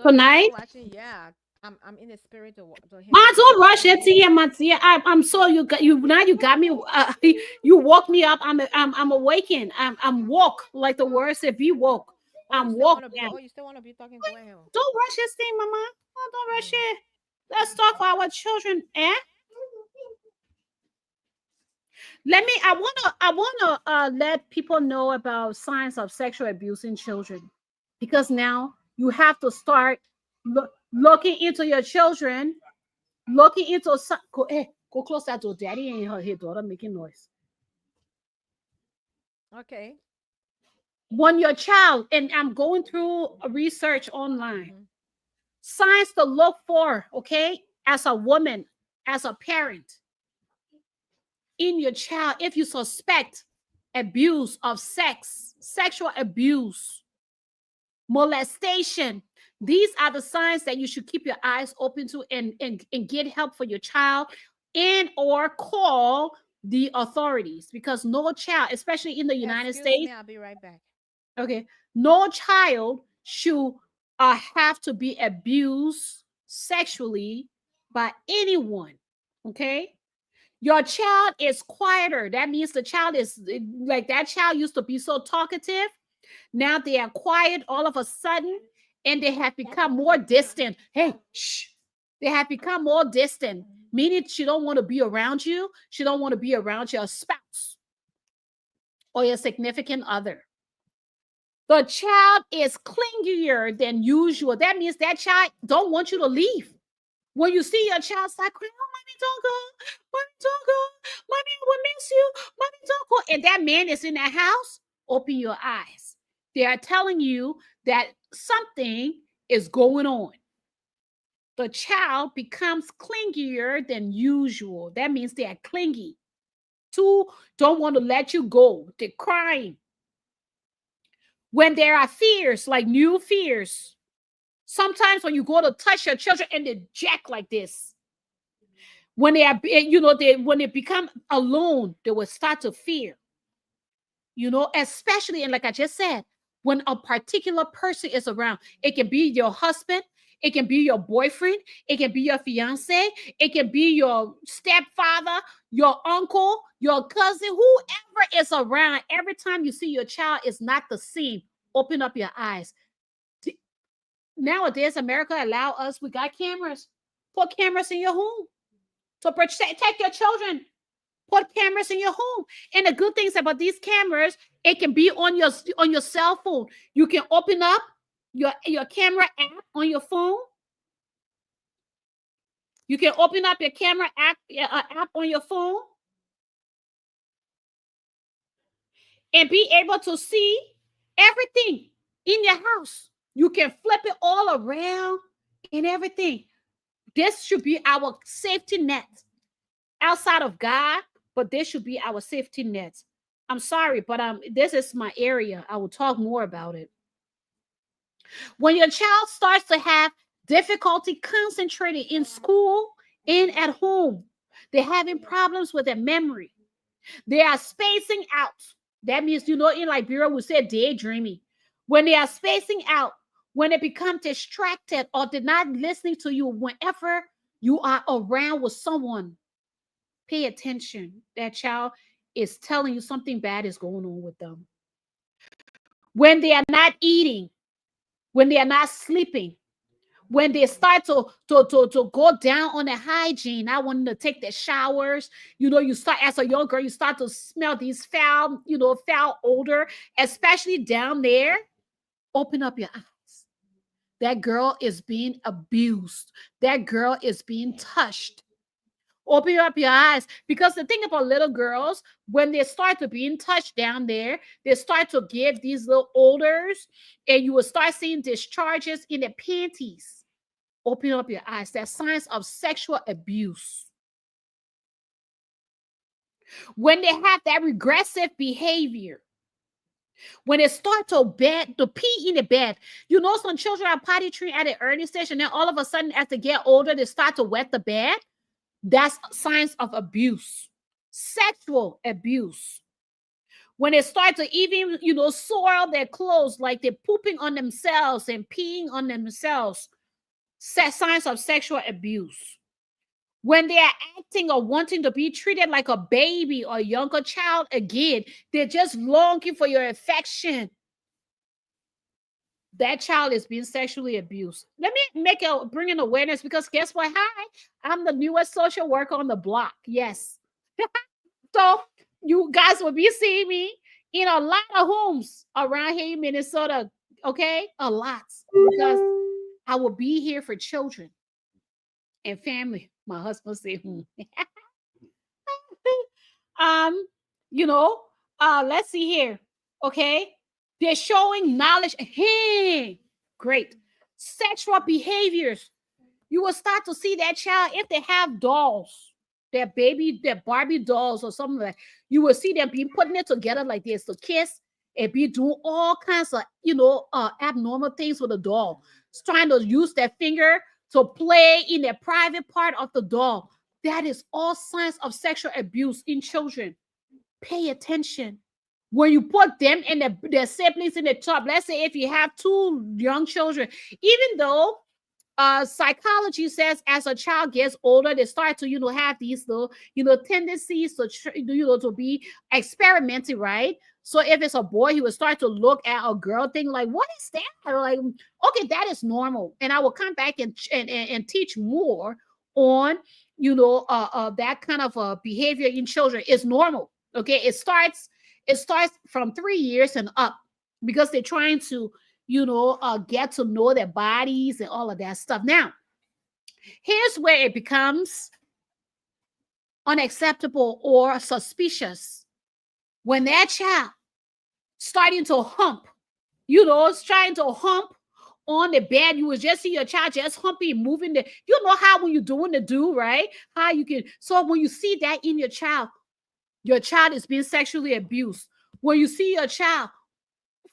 thanks Tonight? for watching. Yeah, I'm in the spirit to hang Ma, out with don't you rush guys. it, Tia, ma, Tia. I'm so you got you now. You got me. You woke me up. I'm awakened. I'm woke, like the word said. Be woke. Oh, you I'm still woke want to be? now. Oh, you still want to be talking? Go ahead. Don't rush this thing, Mama. Oh, don't rush it. Let's talk for our children. Let me. I wanna let people know about signs of sexual abuse in children, because now you have to start looking into your children, looking into go close that door. Daddy and her daughter making noise. Okay. When your child, and I'm going through a research online, signs to look for, okay, as a woman, as a parent, in your child, if you suspect abuse of sex, sexual abuse, molestation, these are the signs that you should keep your eyes open to, and get help for your child, and or call the authorities, because no child, especially in the United Excuse States, me, I'll be right back. okay, no child should have to be abused sexually by anyone. Okay? Your child is quieter. That means the child is like that child used to be so talkative. Now they are quiet all of a sudden and they have become more distant. Hey, shh. They have become more distant, meaning she don't want to be around you. She don't want to be around your spouse or your significant other. The child is clingier than usual. That means that child don't want you to leave. When you see your child start crying, oh, mommy, don't go. Mommy, don't go. Mommy, I will miss you. Mommy, don't go. And that man is in that house, open your eyes. They are telling you that something is going on. The child becomes clingier than usual. That means they are clingy. Two, don't want to let you go. They're crying. When there are fears, like new fears, sometimes when you go to touch your children and they jack like this, when they are, when they become alone, they will start to fear. Especially, and like I just said, when a particular person is around, it can be your husband, it can be your boyfriend, it can be your fiance, it can be your stepfather, your uncle, your cousin, whoever is around. Every time you see your child is not the same, open up your eyes. Nowadays, America allow us, we got cameras. Put cameras in your home to protect your children. Put cameras in your home. And the good things about these cameras, it can be on your cell phone. You can open up your camera app on your phone. You can open up your camera app on your phone and be able to see everything in your house. You can flip it all around and everything. This should be our safety net outside of God, but this should be our safety net. I'm sorry, but this is my area. I will talk more about it. When your child starts to have difficulty concentrating in school and at home, they're having problems with their memory. They are spacing out. That means, in Liberia, we say daydreaming. When they are spacing out, when they become distracted or they're not listening to you whenever you are around with someone, pay attention. That child is telling you something bad is going on with them. When they are not eating, when they are not sleeping, when they start to go down on the hygiene, not wanting to take their showers, you start, as a young girl, you start to smell these foul odor, especially down there. Open up your eyes. That girl is being abused. That girl is being touched. Open up your eyes, because the thing about little girls, when they start to being touched down there, they start to give these little odors, and you will start seeing discharges in their panties. Open up your eyes. That's signs of sexual abuse. When they have that regressive behavior, when they start to pee in the bed, some children are potty trained at an early stage, and then all of a sudden, as they get older, they start to wet the bed. That's signs of abuse, sexual abuse. When they start to even, soil their clothes, like they're pooping on themselves and peeing on themselves, signs of sexual abuse. When they are acting or wanting to be treated like a baby or a younger child again, they're just longing for your affection. That child is being sexually abused. Let me bring in awareness, because guess what? Hi, I'm the newest social worker on the block. Yes. So you guys will be seeing me in a lot of homes around here in Minnesota. Okay? A lot. Because I will be here for children and family. My husband said, let's see here. Okay. They're showing knowledge. Hey, great. Sexual behaviors. You will start to see that child, if they have dolls, their Barbie dolls or something like that, you will see them be putting it together like this to kiss and be doing all kinds of, abnormal things with a doll. It's trying to use their finger to play in the private part of the doll. That is all signs of sexual abuse in children. Pay attention. When you put them and their siblings in the tub, let's say if you have two young children, even though Psychology says as a child gets older, they start to, have these little, tendencies to, to be experimenting, right? So if it's a boy, he will start to look at a girl thing like, what is that? Like, okay, that is normal. And I will come back and teach more on, that kind of behavior in children is normal. Okay, it starts from 3 years and up because they're trying to get to know their bodies and all of that stuff. Now, here's where it becomes unacceptable or suspicious. When that child starting to hump, it's trying to hump on the bed, you will just see your child just humping, moving the, how when you're doing the do, right? How you can, so when you see that in your child is being sexually abused. When you see your child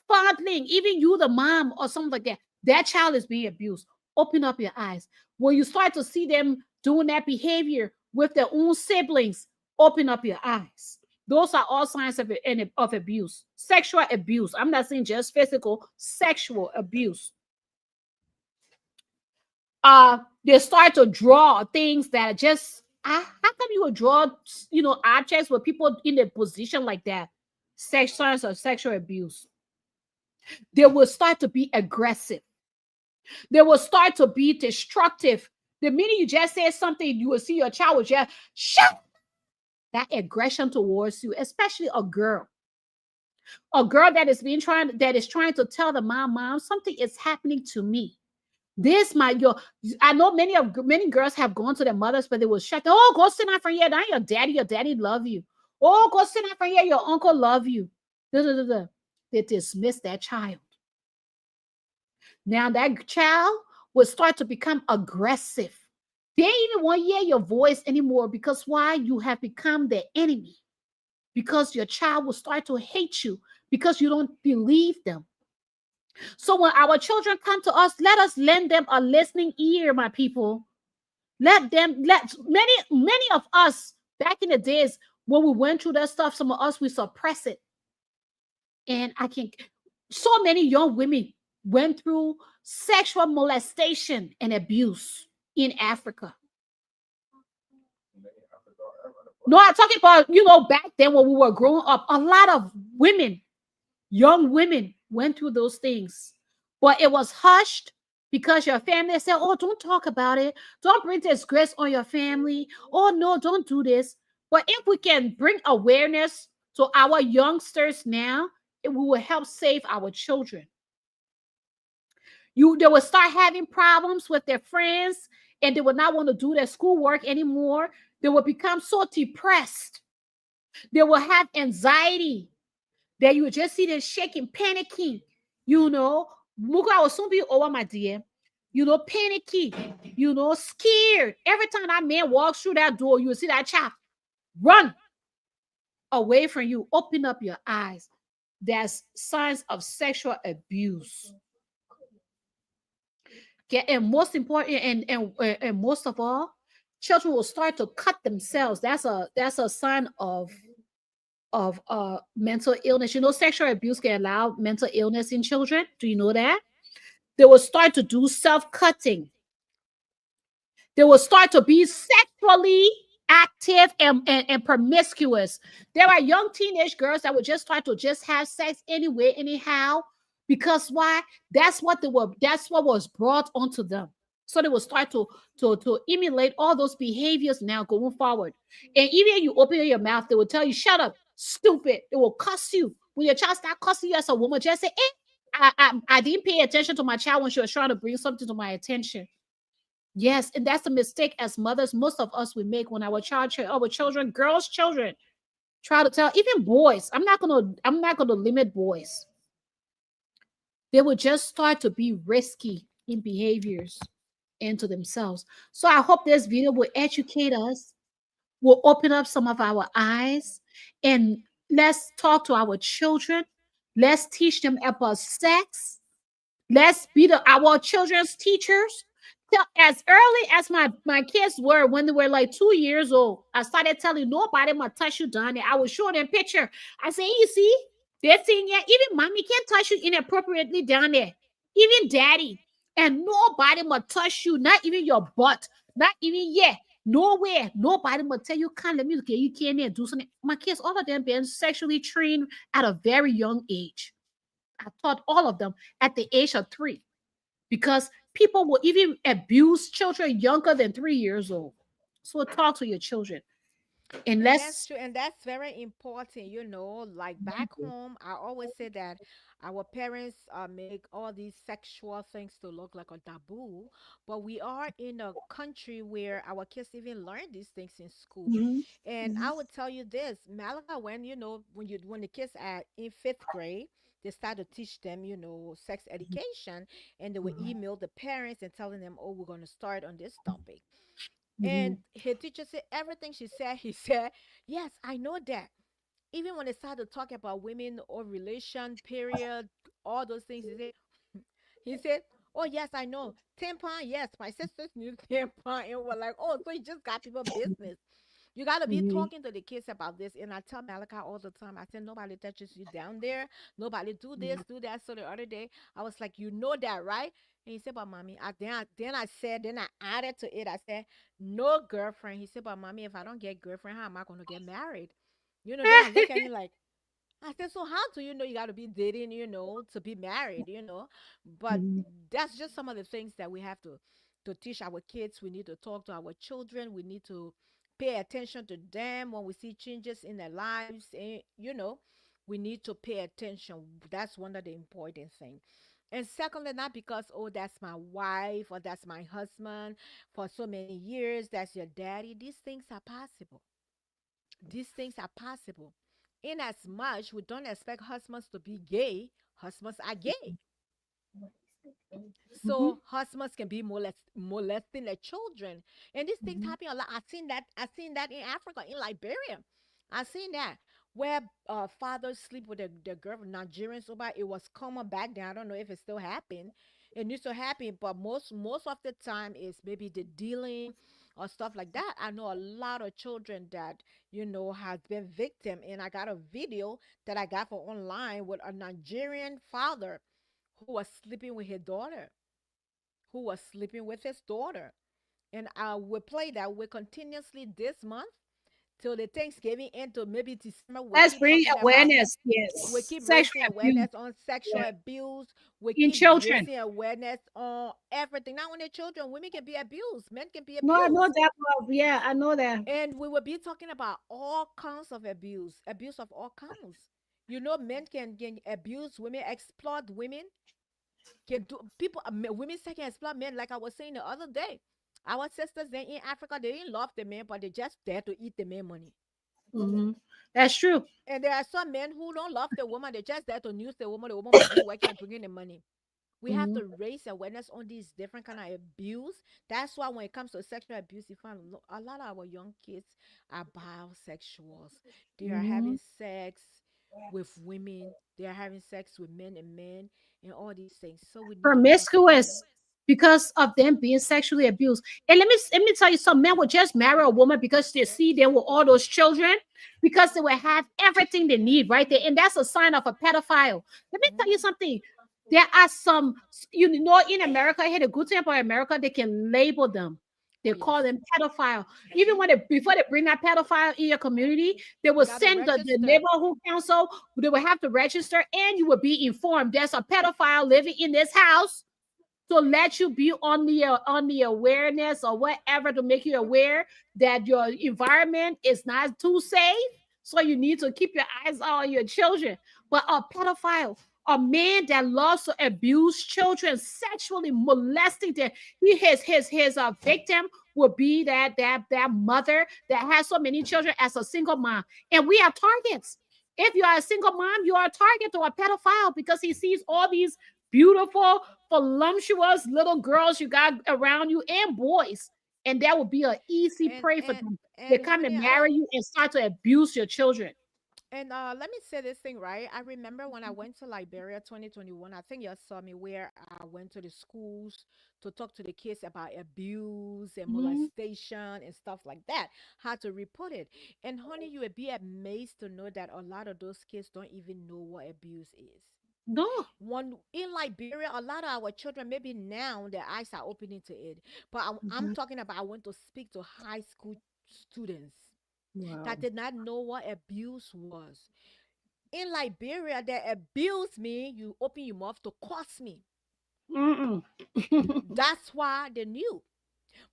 fondling, even you, the mom or something like that, that child is being abused. Open up your eyes. When you start to see them doing that behavior with their own siblings, open up your eyes. Those are all signs of abuse, sexual abuse. I'm not saying just physical, sexual abuse. They start to draw things that are just, how come you would draw, objects with people in a position like that? Signs of sexual abuse. They will start to be aggressive. They will start to be destructive. The minute you just say something, you will see your child will just shut that aggression towards you, especially a girl. A girl that is trying to tell the mom, something is happening to me. I know many girls have gone to their mothers, but they will shut. Oh, go sit down from here. Now your daddy love you. Oh, go sit down from here. Your uncle love you. They dismiss that child. Now that child will start to become aggressive. They ain't even want to hear your voice anymore because why? You have become their enemy. Because your child will start to hate you because you don't believe them. So when our children come to us, let us lend them a listening ear, my people. Let many of us back in the days when we went through that stuff, some of us, we suppress it. And so many young women went through sexual molestation and abuse in Africa. No, I'm talking about, back then when we were growing up, a lot of women, young women, went through those things. But it was hushed because your family said, oh, don't talk about it. Don't bring disgrace on your family. Oh, no, don't do this. But if we can bring awareness to our youngsters now, it will help save our children. They will start having problems with their friends and they will not want to do their schoolwork anymore. They will become so depressed. They will have anxiety that you will just see them shaking, panicking, Muga will soon be over, my dear. Panicky, scared. Every time that man walks through that door, you will see that child run away from you. Open up your eyes. There's signs of sexual abuse. And most important, and most of all, children will start to cut themselves. That's a sign of mental illness. Sexual abuse can allow mental illness in children. Do you know that? They will start to do self-cutting. They will start to be sexually active and promiscuous. There are young teenage girls that will just start to just have sex anyway, anyhow. Because why? That's what was brought onto them. So they will start to emulate all those behaviors now going forward. And even if you open your mouth, they will tell you, shut up, stupid. They will cuss you. When your child start cussing you as a woman, just say, I didn't pay attention to my child when she was trying to bring something to my attention. Yes, and that's a mistake as mothers, most of us we make when our children, girls' children, try to tell, even boys. I'm not gonna limit boys. They will just start to be risky in behaviors and to themselves. So I hope this video will educate us, will open up some of our eyes, and let's talk to our children. Let's teach them about sex. Let's be our children's teachers. As early as my kids were, when they were like 2 years old, I started telling nobody must touch you down there. I would show them a picture. I say, you see, they're saying, yeah, even mommy can't touch you inappropriately down there. Even daddy. And nobody must touch you, not even your butt, not even nowhere. Nobody must tell you, can't let me get you can't do something. My kids, all of them being sexually trained at a very young age. I taught all of them at the age of 3 because people will even abuse children younger than 3 years old. So talk to your children. And that's Unless true, and that's very important. Like back home, I always say that our parents make all these sexual things to look like a taboo, but we are in a country where our kids even learn these things in school. Mhm, And mhm, I would tell you this, Malaga, when the kids are in fifth grade, they start to teach them, sex education, and they will email the parents and telling them, oh, we're going to start on this topic. mhm, And her teacher said everything she said, he said, yes, I know that. Even when they started to talk about women or relation, period, all those things, he said, oh, yes, I know. Tampon, yes, my sisters knew tampon. And we're like, oh, so you just got people business. You got to be mhm. talking to the kids about this. And I tell Malachi all the time, I said, nobody touches you down there. Nobody do this, do that. So the other day, I was like, you know that, right? And he said, but mommy, then I added to it. I said, no girlfriend. He said, but mommy, if I don't get girlfriend, how am I going to get married? Then I look at him like, I said, so how do you know you got to be dating, to be married? But Mhm. that's just some of the things that we have to teach our kids. We need to talk to our children. We need to pay attention to them when we see changes in their lives. And, we need to pay attention. That's one of the important things. And secondly, not because, oh, that's my wife or that's my husband for so many years, that's your daddy. These things are possible. These things are possible. In as much we don't expect husbands to be gay, husbands are gay. Mhm, So husbands can be molesting their children. And these things mhm. happen a lot. I've seen that in Africa, in Liberia. I've seen that where fathers sleep with their girl, Nigerians over. It was common back then. I don't know if it still happened. It used to happen, but most of the time is maybe the dealing or stuff like that. I know a lot of children that has been victim, and I got a video that I got for online with a Nigerian father who was sleeping with his daughter, who was sleeping with his daughter. And I will play that we continuously this month till the Thanksgiving into maybe December. We Let's keep bring talking about, awareness. we Yes, keep sexual raising abuse. awareness on sexual Yeah. abuse. We In keep children. raising awareness on everything. Not only children, women can be abused, men can be No, I know abused. that. Well, yeah, I know that. And we will be talking about all kinds of abuse of all kinds. Men can abuse women, exploit women, can do people women say can exploit men, like I was saying the other day. Our sisters then in Africa, they didn't love the man, but they just there to eat the man money. Hmm. That's true. And there are some men who don't love the woman, they just there to use the woman must be working and bringing the money. We have Hmm. to raise awareness on these different kind of abuse. That's why when it comes to sexual abuse, you find a lot of our young kids are bisexuals. They are Hmm. having sex with women, they are having sex with men and men, and all these things. So we need to talk about it. Promiscuous because of them being sexually abused. And let me tell you, some men will just marry a woman because they see them with all those children, because they will have everything they need right there, and that's a sign of a pedophile. Let me tell you Mhm. something. There are some, in America, here the good thing about America, they can label them. They Oh call yes, them pedophile. Even when before they bring that pedophile in your community, they you will got to send the register. neighborhood council. They will have to register, and you will be informed there's a pedophile living in this house, to let you be on the awareness or whatever, to make you aware that your environment is not too safe. So you need to keep your eyes on your children. But a pedophile, a man that loves to abuse children, sexually molesting them, his victim will be that mother that has so many children as a single mom, and we are targets. If you are a single mom, you are a target to a pedophile because he sees all these beautiful, voluptuous little girls you got around you and boys. And that would be an easy and prey for and them. They and come honey, and marry you and start to abuse your children. and let me say this thing, right? I remember when I went to Liberia 2021, I think you saw me where I went to the schools to talk to the kids about abuse and Mhm. molestation and stuff like that, how to report it. And honey, you would be amazed to know that a lot of those kids don't even know what abuse is. No. When in Liberia, a lot of our children, maybe now their eyes are opening to it. But I'm Mhm. talking about I went to speak to high school students Wow. that did not know what abuse was. In Liberia, they abuse me. You open your mouth to curse me. Mm-mm. That's why they knew.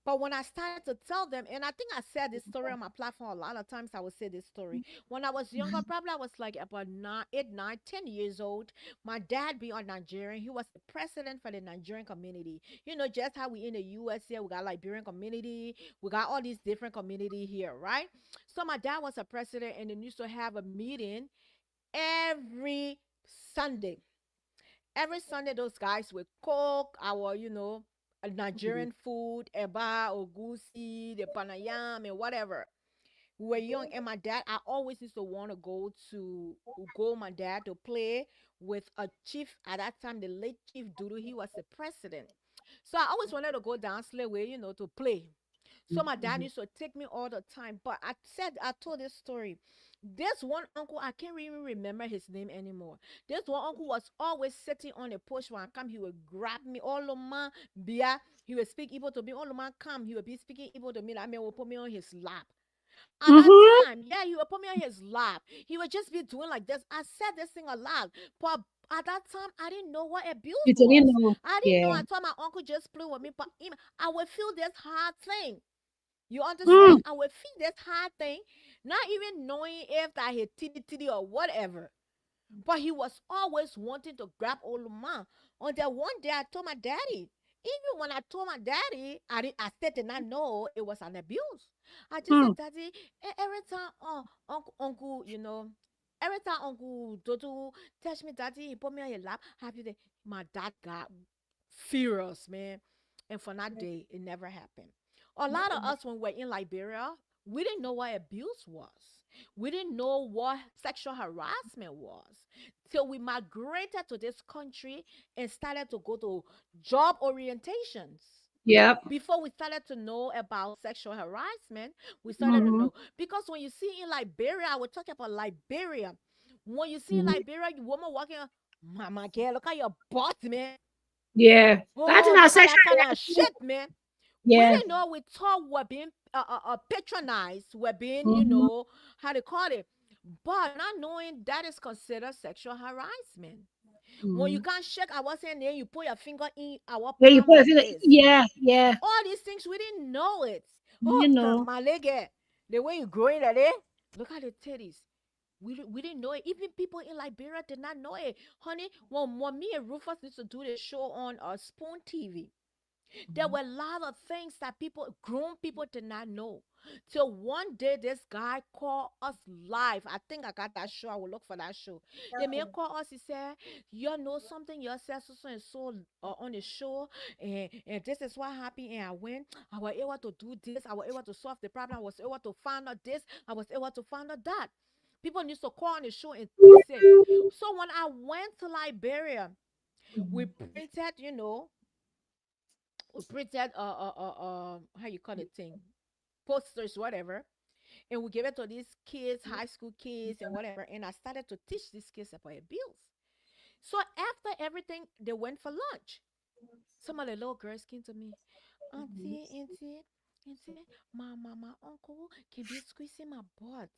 But when I started to tell them, and I think I said this story on my platform a lot of times, I would say this story. When I was younger, probably I was like about 8, 9, 10 years old. My dad being a Nigerian, he was the president for the Nigerian community. You know, just how we in the US here, we got Liberian community, we got all these different community here, right? So my dad was a president, and they used to have a meeting every Sunday. Every Sunday, those guys would cook our, Nigerian food, eba, ogusi, the panayam, and whatever. We were young, and my dad, I always used to want to go my dad to play with a chief at that time, the late Chief Dudu. He was the president. So I always wanted to go down Sleway, to play. So my dad used to take me all the time. But I told this story. This one uncle, I can't even remember his name anymore. This one uncle was always sitting on a porch when I come. He would grab me all of my beer. He would speak Igbo to me. All of my come. He would be speaking Igbo to me. I mean, would put me on his lap. At that Mhm. time, yeah, he would put me on his lap. He would just be doing like this. I said this thing aloud. But at that time, I didn't know what abuse You didn't was. know. I didn't know. Yeah. I thought my uncle just played with me. But I would feel this hard thing. You Mm. understand? I would feel this hard thing, not even knowing if I had titty or whatever. But he was always wanting to grab Oluma. Until one day I told my daddy. Even when I told my daddy, I still did not know it was an abuse. I just Mm. said, Daddy, every time, uncle, every time Uncle Dodo touch me, Daddy, he put me on your lap. Happy day. My dad got furious, man. And for that day, it never happened. A lot of us, when we're in Liberia, we didn't know what abuse was. We didn't know what sexual harassment was till we migrated to this country and started to go to job orientations. Yep. Before we started to know about sexual harassment, we started to Mhm. know. Because when you see in Liberia, I will talk about Liberia. When you see in Mhm. Liberia, you woman walking, Mama girl, look at your butt, man. Yeah. That's Oh, not look at sexual that kind of harassment. shit, man. We Yeah. didn't know we thought we're being patronized, we're being, Mhm. how to call it. But not knowing that is considered sexual harassment. When you Mhm. can't shake our hand, then you put your finger in our Yeah, you palm put a like feeling. this. Yeah, yeah. All these things, we didn't know it. Oh, You know. my leg, the way you growing that, eh? Look at the titties. We didn't know it. Even people in Liberia did not know it. Honey, when me and Rufus used to do the show on Spoon TV, there were a lot of things that grown people did not know. Till one day, this guy called us live. I think I got that show. I will look for that show. The man called us. He said, "You know something? You said so and so on the show, and this is what happened. And I went. I was able to do this. I was able to solve the problem. I was able to find out this. I was able to find out that." People used to call on the show and say. So when I went to Liberia, we printed, we printed how you call it thing, posters, whatever, and we gave it to these kids, high school kids and whatever, and I started to teach these kids about abuse. So after everything, they went for lunch. Some of the little girls came to me, auntie, my uncle can be squeezing my butt.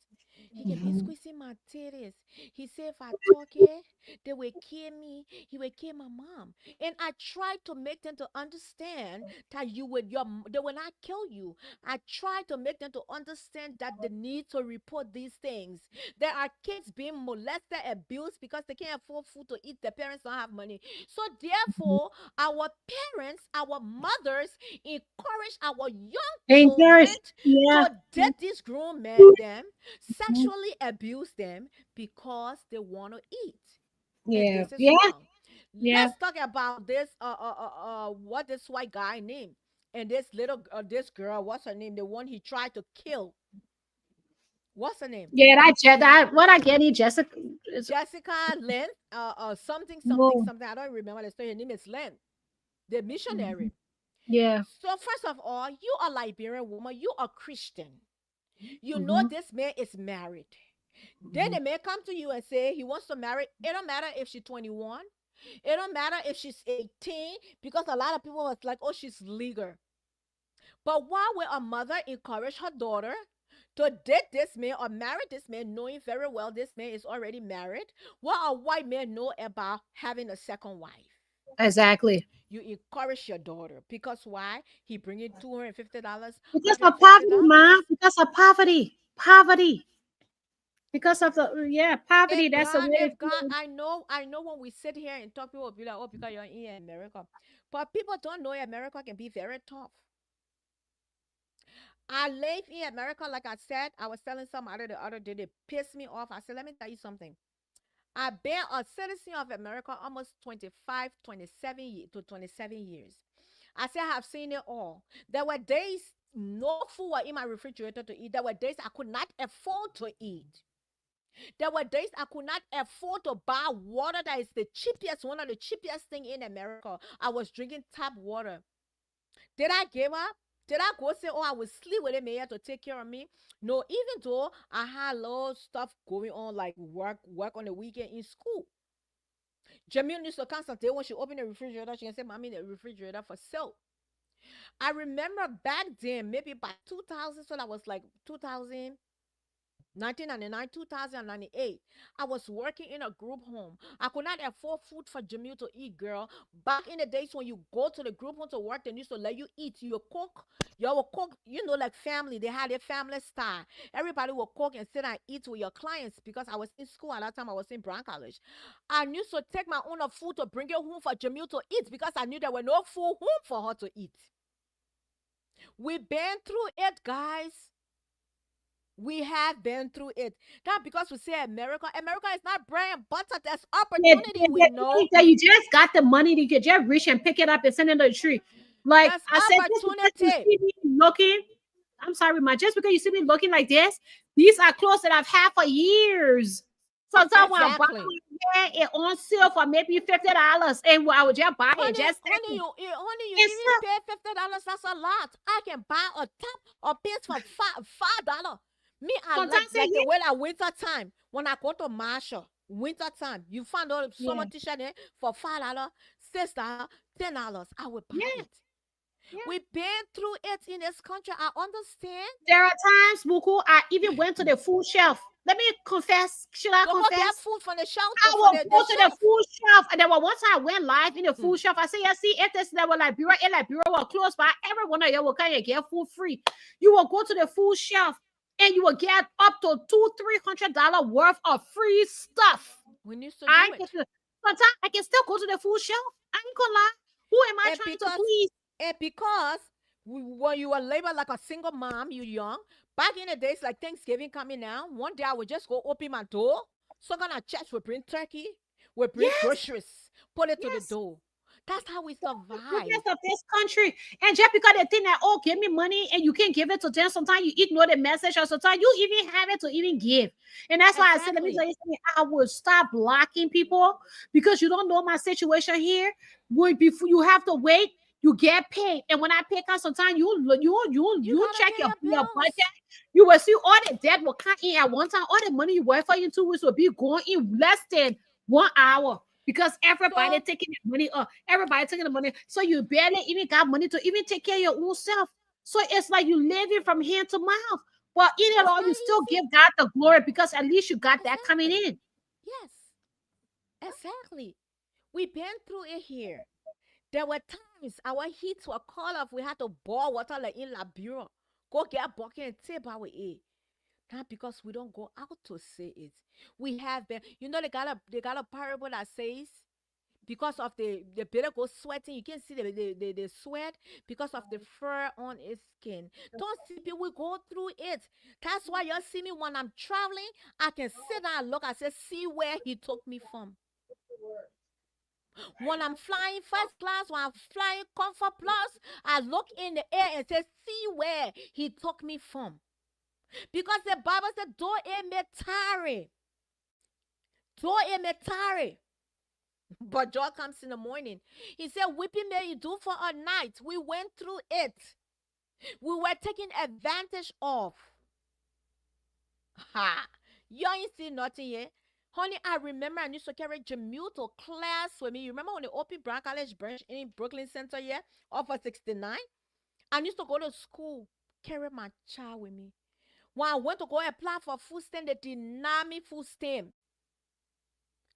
He can be squeezing my titties. He said if I talk it, they will kill me. He will kill my mom. And I tried to make them to understand that they will not kill you. I tried to make them to understand that they need to report these things. There are kids being molested, abused because they can't afford food to eat. Their parents don't have money. So therefore, our parents, our mothers encourage our young children Dangerous. Yeah. to date these grown men, them sexually abuse them because they want to eat. And Yeah. this is Yeah. wrong. Yeah. Let's talk about this what this white guy named and this girl, what's her name, the one he tried to kill, what's her name? Yeah. That what I get, Jessica. Is, Jessica Lynn, no. something. I don't remember the story. Her name is Lynn, the missionary. Yeah. So first of all, you are Liberian woman, you are Christian. You know Mhm. this man is married. Then the man come to you and say he wants to marry. It don't matter if she's 21. It don't matter if she's 18, because a lot of people was like, oh, she's legal. But why would a mother encourage her daughter to date this man or marry this man, knowing very well this man is already married? What a white man know about having a second wife? Exactly. You encourage your daughter because why? He bringing $250, Because of poverty, $150. man. Because of poverty. Poverty. Because of the poverty. That's the way If it God, feels. I know when we sit here and talk, people will be like, oh, because you're in America. But people don't know America can be very tough. I live in America, like I said. I was telling somebody the other day, they pissed me off. I said, let me tell you something. I've been a citizen of America almost 25, 27 years. I said I have seen it all. There were days no food was in my refrigerator to eat. There were days I could not afford to eat. There were days I could not afford to buy water that is the cheapest, one of the cheapest thing in America. I was drinking tap water. Did I give up? Did I go say, oh, I will sleep with a man to take care of me? No, even though I had a lot of stuff going on, like work on the weekend in school. Jamil used to constantly, when she opened the refrigerator, she can say, mommy, the refrigerator for sale. I remember back then, maybe by 2000, so that was like 2000, 1999, 2098. I was working in a group home. I could not afford food for Jamil to eat, girl. Back in the days when you go to the group home to work, they used to let you eat. You cook, you will cook, like family. They had their family style. Everybody will cook and sit and eat with your clients because I was in school at that time. I was in Brown College. I used to take my own food to bring it home for Jamil to eat because I knew there were no food home for her to eat. We've been through it, guys. We have been through it. Not because we say America. America is not bread and butter. There's opportunity, we know. That you just got the money, you could just reach and pick it up and send it to the tree. Like There's I said, just because you opportunity. see me looking, I'm sorry, ma. Just because you see me looking like this, these are clothes that I've had for years. Sometimes when I buy Exactly. it on sale for maybe $50, and I would just buy it, just Honey, you It's even pay $50. That's a lot. I can buy a top or piece for $5. Me, I sometimes like the way that winter time. When I go to Marshall, winter time, you find all the summer Yeah. t-shirt there for $5, $6, $10. I will buy Yeah. it. Yeah. We've been through it in this country. I understand. There are times, Buku, I even went to the food shelf. Let me confess. Should I Go get confess? food from the shelter. I will go to the food shelf, and then once I went live in the food shelf, I say, yeah, see, if this level like Bureau, and like Bureau were close by, everyone of you will kind of get food free. You will go to the food shelf, and you will get up to $200-300 worth of free stuff. We need to I do get it. to, sometimes I can still go to the food shelf. I ain't gonna lie. Who am I And trying because to please? And because when you were labeled like a single mom, you young, back in the days like Thanksgiving coming now, one day I would just go open my door. Someone at church will bring turkey, will bring Yes, groceries, put it to the yes. door. That's how we Goodness survive. of this country. And just because they think that, oh, give me money and you can't give it to them, sometimes you ignore the message, or sometimes you even have it to even give. And that's why I said, let me Exactly. tell you something. I will stop blocking people because you don't know my situation here. When before you have to wait, you get paid. And when I pick up, sometimes You you gotta check pay your your budget. bills. You will see all the debt will come in at one time. All the money you work for in 2 weeks will be going in less than 1 hour. Because everybody So taking the money up, everybody taking the money, so you barely even got money to even take care of your own self. So it's like you living from hand to mouth. But in it it's all, not you still easy. give God the glory because at least you got that coming Exactly. in. Yes, exactly. We've been through it here. There were times our heat were called off. We had to boil water like in La Bureau. Go get a bucket and tip our it. Not because we don't go out to say it. We have been, they got a parable that says because of the better go sweating, you can see the sweat because of the fur on its skin. Don't see people we go through it. That's why you see me when I'm traveling, I can sit down and look, I say, see where he took me from. When I'm flying first class, when I'm flying comfort plus, I look in the air and say, see where he took me from. Because the Bible said, though it may tarry, though it may tarry, but joy comes in the morning. He said, weeping may you do for a night. We went through it. We were taken advantage of. Ha! You ain't see nothing yet. Honey, I remember I used to carry Jamil to class with me. You remember when the OP Brown College branch in Brooklyn Center here, off of 69? I used to go to school, carry my child with me. When I went to go apply for food stamp, they deny me food stamp.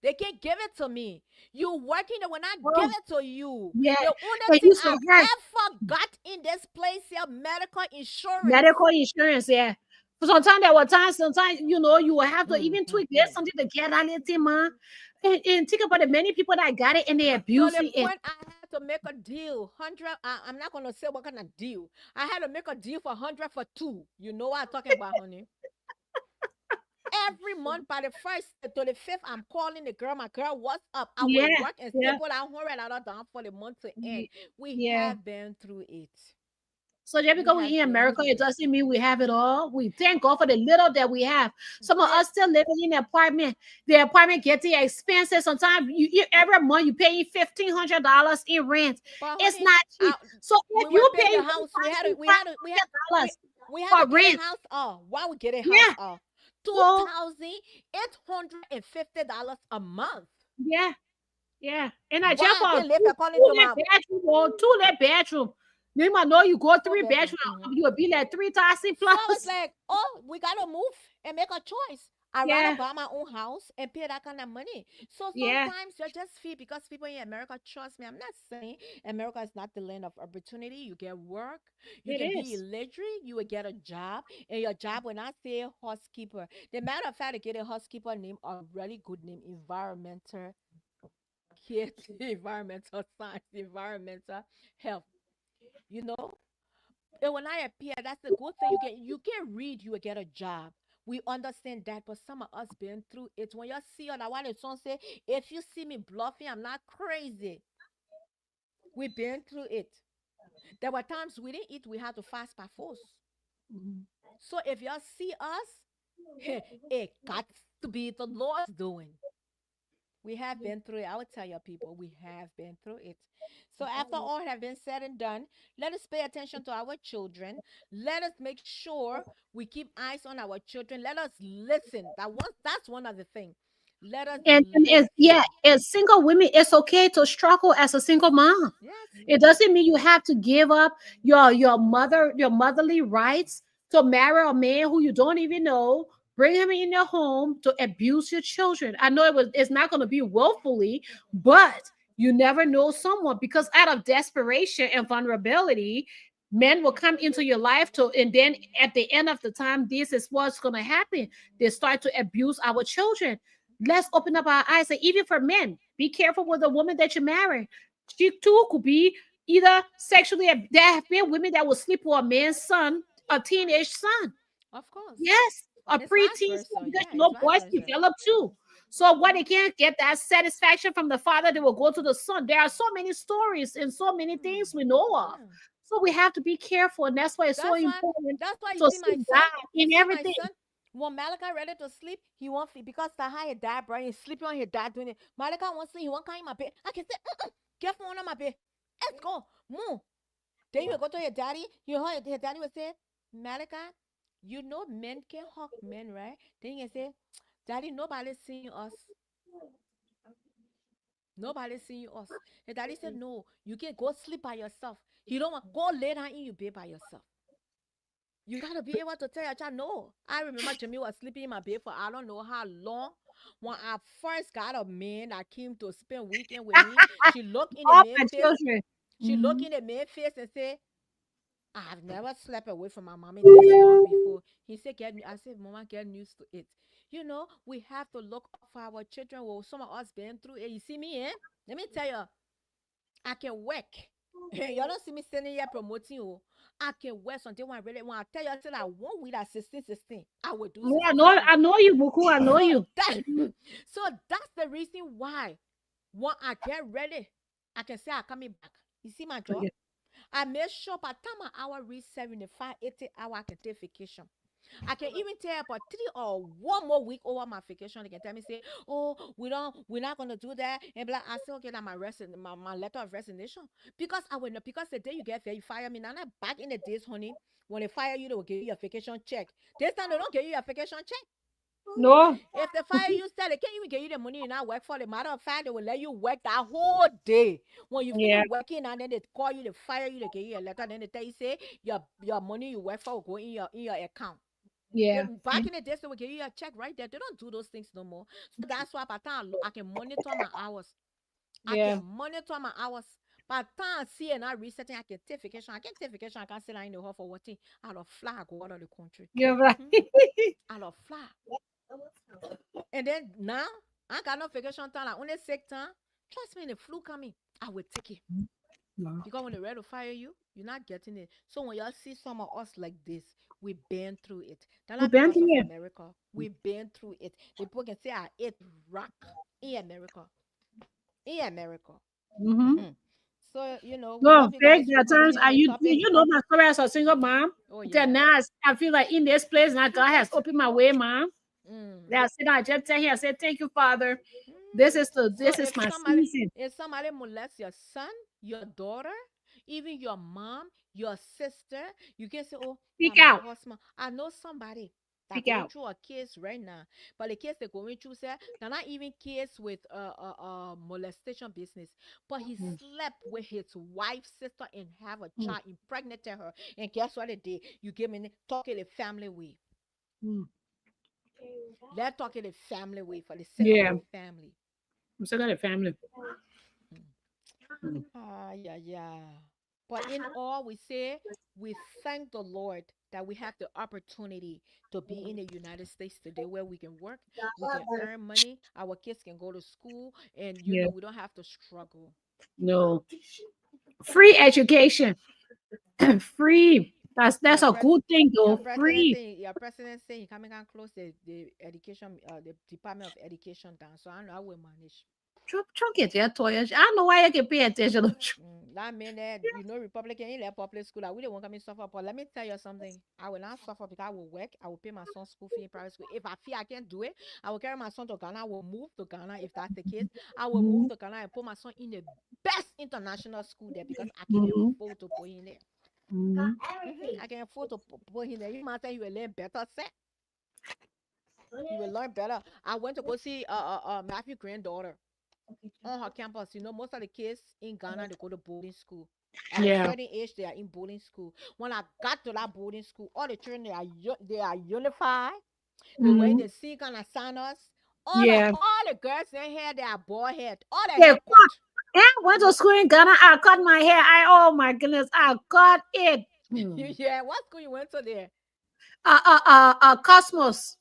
They can't give it to me. You working, they will not give it to you. Yeah. The only They thing used to I have ever got in this place here, medical insurance. medical insurance, yeah. Sometimes there were times, sometimes you know, you will have to even tweak this something to get that little thing, man. And think about the many people that got it and they To abuse the it. And point I had to make a deal. 100, I'm not going to say what kind of deal. I had to make a deal for 100 for 2. You know what I'm talking about, honey. Every month by the 1st to the 5th, I'm calling the girl. My girl, what's up? I will yeah, work and yeah, staple that $100 down for the month to end. We yeah. have been through it. So just because we're have in been America, through it doesn't mean we have it all. We thank God for the little that we have. Some of us still living in the apartment. The apartment getting expensive. Sometimes every month you paying $1,500 in rent. But It's honey, not cheap. So we if were you paying pay the house. We had to $1,500 get for rent, a house. Why we get a yeah. house? So $2,850 a month. yeah, yeah. And I Why just I for can live according to my bedroom or 2 bedroom. They might know you go 3 bedroom. bedroom, you will be like 3,000 So I plus. was like, oh, we gotta move and make a choice. I'd Yeah. rather buy my own house and pay that kind of money. So Yeah. sometimes you just feel, because people in America, trust me, I'm not saying America is not the land of opportunity. You get work, you It can is. be illiterate, you will get a job, and your job will not say housekeeper. The matter of fact, to get a housekeeper name, a really good name, environmental care, environmental science, environmental health. You know, and when I appear, that's the good thing. You can read, you will get a job. We understand that, but some of us been through it. When you see on what the song say, if you see me bluffing, I'm not crazy. We've been through it. There were times we didn't eat, we had to fast by force. So if y'all see us, it got to be the Lord's doing. We have been through it. I would tell your people, we have been through it. So after all have been said and done, let us pay attention to our children. Let us make sure we keep eyes on our children. Let us listen. That's one of the things. Let us And listen. as single women, it's okay to struggle as a single mom. Yes. It doesn't mean you have to give up your motherly rights to marry a man who you don't even know, bring him in your home to abuse your children. I know it's not going to be willfully, but you never know someone, because out of desperation and vulnerability, men will come into your life to, and then at the end of the time, this is what's going to happen. They start to abuse our children. Let's open up our eyes. And even for men, be careful with the woman that you marry. She too could be either sexually. There have been women that will sleep with a man's son, a teenage son. Of course. Yes, a It's vice preteen versa. son, because Yeah, you it's know vice boys versa. develop too. So when they can't get that satisfaction from the father, they will go to the son. There are so many stories and so many things we know of. Yeah. So we have to be careful, and that's why it's so That's why. important That's why you to see my see son. God You in see my everything. son. When Malika ready to sleep, he won't feel, because that's how his dad, bro. He's sleeping on his dad doing it. Malika won't sleep. He won't come in my bed. I can say, get phone on my bed. Let's go. Move. Then you will go to your daddy. Your daddy will say, Malika, you know men can hug men, right? Then you say, Daddy, nobody's seeing us. Nobody's seeing us. The daddy said, no, you can go sleep by yourself. He don't want, go lay down in your bed by yourself. You gotta be able to tell your child no. I remember Jimmy was sleeping in my bed for I don't know how long. When I first got a man that came to spend weekend with me, she looked in the All man's my face. children. She looked in the man's face and said, I've never slept away from my mommy this long before. He said, get me. I said, Mama, get used to it. You know, we have to look up for our children. Well, some of us been through it. You see me, eh? Let me tell you, I can work. You don't see me standing here promoting you. I can work until when I tell you until I won't with that 16, I will do Yeah, 16. I know you, Buku. I know you. So that's the reason why when I get ready, I can say I'm coming back. You see my job? I make sure by the time an hour reach 75, 80 hours, I can take vacation. I can even tell about 3 or 1 more week over my vacation. They can tell me, say, oh, we're not gonna do that. And blah. I say, okay, now my letter of resignation. Because I will not, because the day you get there, you fire me. Now back in the days, honey, when they fire you, they will give you a vacation check. This time they don't give you a vacation check. No. If they fire you, still they can't even give you the money you not work for. The matter of fact, they will let you work that whole day. When you finish Yeah. working and then they call you, they fire you, they give you a letter, then they tell you say your money you work for will go in your account. Yeah. Back in the days, they will give you a check right there. They don't do those things no more. So that's why by the time I can monitor my hours. I Yeah. can monitor my hours. By the time I see and I resetting, I can take vacation. I can take vacation. I can't sit down in the hall for what thing. Out of fly, I go out of the country. You're right. Out of fly. And then now, I got no vacation time. I only sick time. Trust me, the flu coming, I will take it. No. Because when they're ready to fire you, you're not getting it. So when y'all see some of us like this, we've been through it. That's We've not been because of through it. America. We've been through it. The people can say I ate rock in America. In America. Mm-hmm. So, you know, we No, love you big guys. there We'll are times continue I the you topic. you know my story as a single mom. Oh, Until yeah. now I feel like in this place now God has opened my way, mom. Mm. That I said I just tell him, I said, thank you, Father. Mm. This So is my season. if somebody molests your son, your daughter, even your mom, your sister, you can say, "Oh, Speak that my out. husband." I know somebody that Speak going out. through a case right now, but the case they're going through, say, they're not even case with molestation business, but he Mm. slept with his wife's sister and have a child, impregnated her, and guess what they did? You give me talk it the family way. Mm. Let's talk it the family way for the sake of Yeah. the family. I'm still got a family. Ah, yeah, yeah. But in all, we say we thank the Lord that we have the opportunity to be in the United States today where we can work, we can earn money, our kids can go to school, and Yeah. we don't have to struggle. No. Free education. Free. That's Your a pres good thing though. Free. your president saying he coming and close the education the Department of Education down. So I know I will manage. Trump get your toy. I know why I can pay attention to Trump. That mean that Republican in their public school. I really won't come and suffer. But let me tell you something. I will not suffer because I will work. I will pay my son's school fee in private school. If I feel I can't do it, I will carry my son to Ghana. I will move to Ghana if that's the case. I will move to Ghana and put my son in the best international school there because I can Mhm. afford to put him there. Mhm. I can afford to put him there. You might say you will learn better, set. You will learn better. I went to go see Matthew's granddaughter on her campus. You know, most of the kids in Ghana they go to boarding school. At a Yeah. certain age, they are in boarding school. When I got to that boarding school, all the children they are unified. They wearing Mhm. the same kind of sandals. Yeah. All the girls in here, they are bald head. All the Yeah. hair cut. I went to school in Ghana. I cut my hair. Oh my goodness, I got it. Yeah, what school you went to there? Cosmos.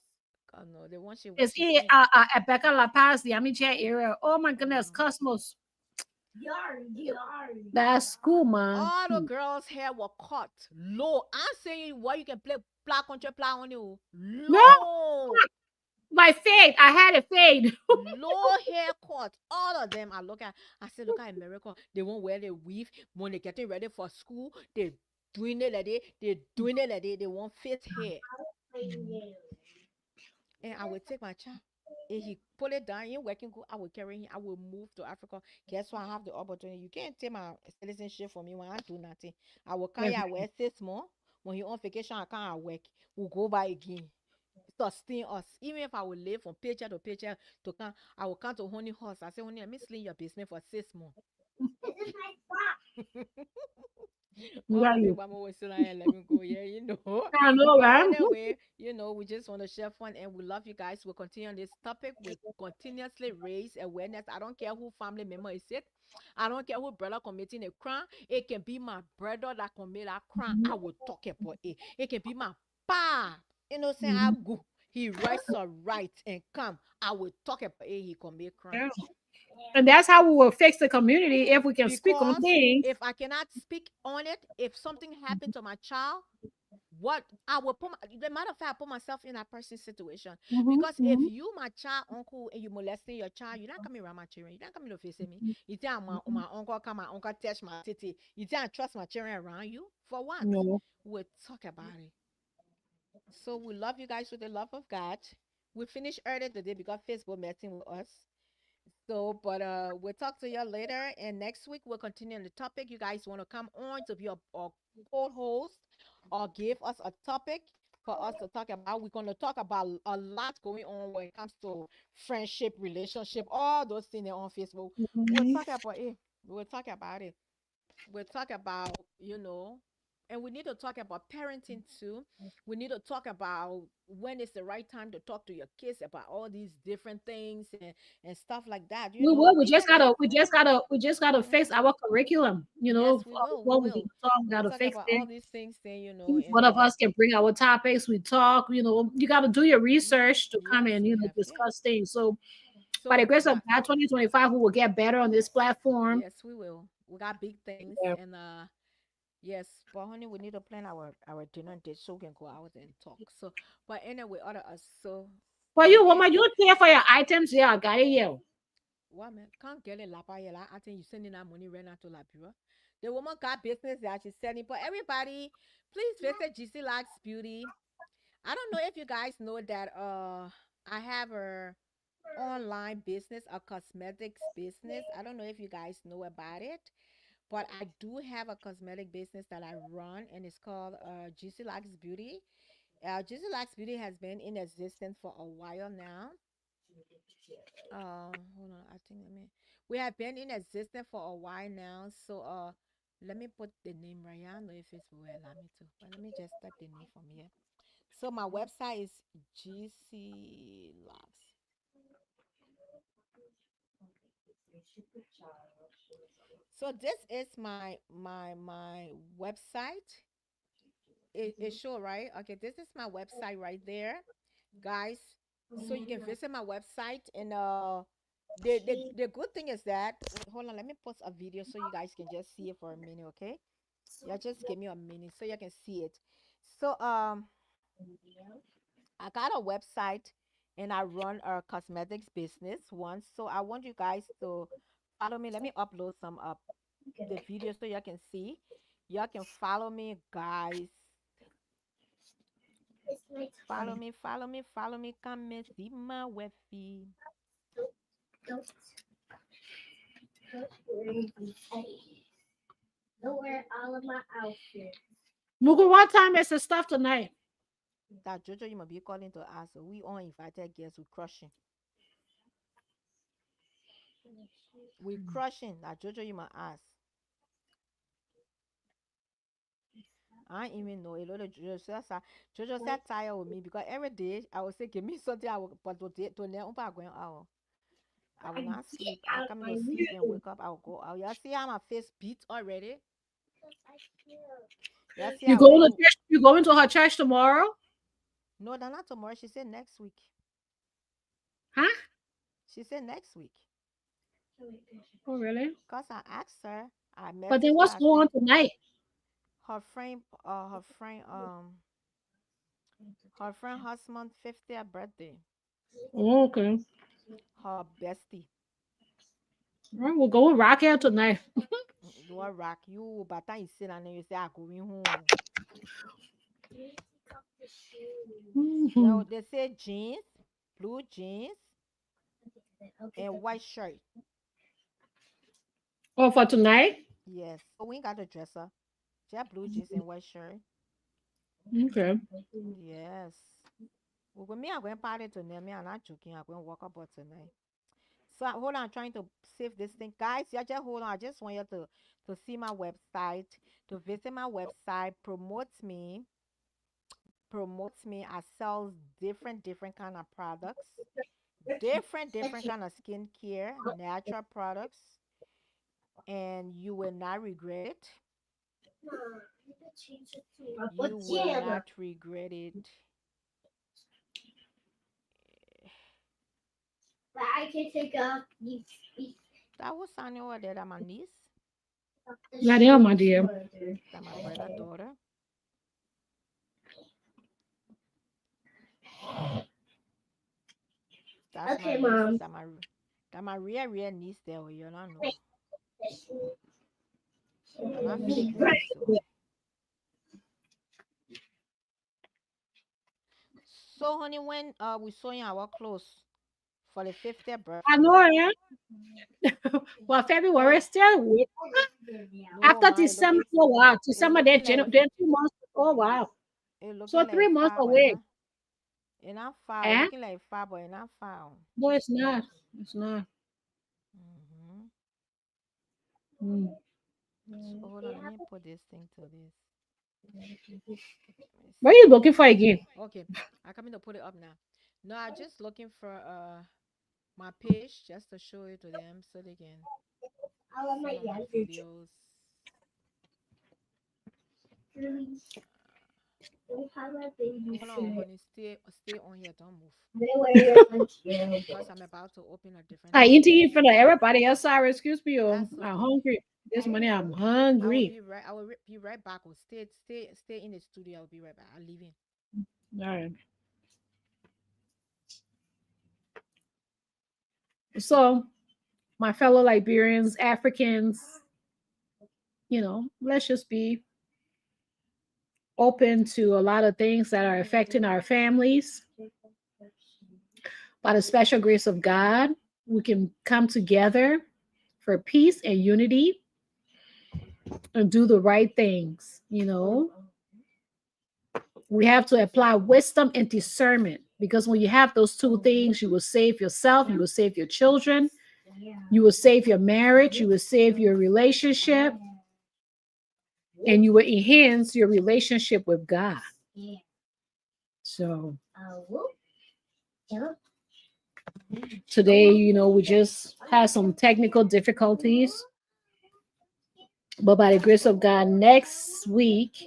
Oh no, they want you. It's She's in in. at Becca La Paz, the Amicia area. Oh my goodness, Cosmos. That's cool, man. All the girls' hair were cut low. I'm saying what you can play black country plow on you. No, Low. my fade. I had a fade. Low haircut. All of them. I said, look at America. They won't wear the weave when they're getting ready for school. They're doing it like they. They're doing it like they won't fit hair. And I will take my child. If he pull it down, ain't working good, I will carry him. I will move to Africa. Guess what? I have the opportunity. You can't take my citizenship from me when I do nothing. I will come here, I work 6 months. When he on vacation, I can't work. We'll go by again. Sustain us. Even if I will live from paycheck to paycheck to come, I will come to Honey Horse. I say, Honey, let me sling your business for 6 months. All Where are of them, you? Mama was still and let me go. Yeah, you know. I know, But right? anyway, we just want to share fun and we love you guys. We'll continue on this topic. We continuously raise awareness. I don't care who family member is it. I don't care who brother committing a crime. It can be my brother that commit a crime. I will talk about it. It can be my pa. Innocent I go. He writes a right and come. I will talk about it. He commit crime. Yeah. And that's how we will fix the community if we can speak on Because things. if I cannot speak on it, if something happened to my child, what I will put the matter of fact, I put myself in that person's situation. Because if you my child uncle and you molesting your child, you're not coming around my children. You're not coming to visit me. You think my uncle come, my uncle touch my titty. You think I trust my children around you? For what? No. We'll talk about it. So we love you guys with the love of God. We finished early today because Facebook messing with us. So, but we'll talk to you later. And next week we'll continue on the topic. You guys want to come on to be a co-host or give us a topic? for us to talk about. We're going to talk about a lot going on when it comes to friendship, relationship, all those things on Facebook. We'll talk about it. We'll talk about it. We'll talk about, and we need to talk about parenting too. We need to talk about when is the right time to talk to your kids about all these different things and stuff like that. We will. We These just are the gotta. We just gotta fix our curriculum. yes, we will. We What we will. talk, we We'll gotta talk fix about all it. these things then, Each and one of us can bring our topics. We talk. You gotta do your research to come yes, and we have yeah. discuss things. So, by the So grace of yeah, God, 2025, we will get better on this platform. yes, we will. We got big things Yeah. and yes, but honey, we need to plan our dinner date so we can go out and talk. So, but anyway, other us. So, For you, okay. woman, you pay for your items. Yeah, I got it here. What man? Can't get a lapa yela. I think you sending that money right now to Labura. The woman got business that she's selling. But everybody, please visit GC Lax Beauty. I don't know if you guys know that I have a online business, a cosmetics business. I don't know if you guys know about it, but I do have a cosmetic business that I run, and it's called GC Lax Beauty. GC Lax Beauty has been in existence for a while now. Hold on. I think we have been in existence for a while now. So let me put the name right here. I don't know if it will allow me to, but let me just type the name from here. So my website is GC Labs. So this is my website. It show right. Okay, this is my website right there, guys. So you can visit my website and the good thing is that hold on, let me post a video so you guys can just see it for a minute, okay? Yeah, just give me a minute so you can see it. So I got a website and I run a cosmetics business once. So I want you guys to follow me. Let me upload some the video so y'all can see. Y'all can follow me, guys. Follow me, follow me, follow me. Come and see my website. Mugu, what time is the stuff tonight? That Jojo, you might be calling to us. We all invited guests. We crushing. We crushing. That Jojo, you might ask. I don't even know. A lot of Jojo said tired with me because every day I would say, give me something. I will, but to never going out. I will not sleep. I come to sleep and wake up. I will go out. You see how my face beat already? You see You how going to church? You going to her church tomorrow? No, not tomorrow. She said next week. Huh? She said next week. Oh, really? Because I asked her. But then what's going on tonight? Her friend husband 50th birthday. Oh, okay. Her bestie. All right, we'll go rock out tonight. You are rock you, but then you sit and you say I'm going home. So they say jeans, blue jeans, and white shirt. Oh, for tonight? Yes. So we ain't got a dresser. Just blue jeans and white shirt. Okay. Yes. Well, me, I'm going to party tonight. Me, I'm not joking. I'm going to walk about tonight. So hold on, I'm trying to save this thing. Guys, yeah, just hold on. I just want you to see my website, to visit my website, promotes me. I sell different kind of products, different kind of skincare, natural products, and you will not regret it. You will not regret it. But I can take off these. That was Sonia over there, that my niece. Yeah, they are, my dear. That my brother daughter. That's Okay, my Mom. niece. That my real niece there. You don't know. Not fake niece. So, honey, when we sewing our clothes for the 50th birthday. I know, yeah. Well, February is still weak. After December, oh wow. December, then 2 months. Oh wow. It So looking like 3 months far, but away. it not far. It Eh? looking like far, but it not far. No, it's not. It's not. Mm-hmm. Mm. So hold on, let me put this thing to this. Let me What are see. you looking for again? Okay, I'm coming to put it up now. No, I'm just looking for my page just to show it to them so they can see all my videos. Hold on, honey, stay on here, don't move. Because I'm about to open a different I tab eating for in front you. of everybody else. Sorry, excuse me. Oh, That's I'm okay. hungry. This morning I'm I will hungry. be right. Be right back. Or stay in the studio. I'll be right back. I'll leave in. All right. So, my fellow Liberians, Africans, let's just be open to a lot of things that are affecting our families. By the special grace of God, we can come together for peace and unity and do the right things. We have to apply wisdom and discernment because when you have those two things, you will save yourself, you will save your children, you will save your marriage, you will save your relationship, and you will enhance your relationship with God. So today, we just had some technical difficulties, but by the grace of God, next week,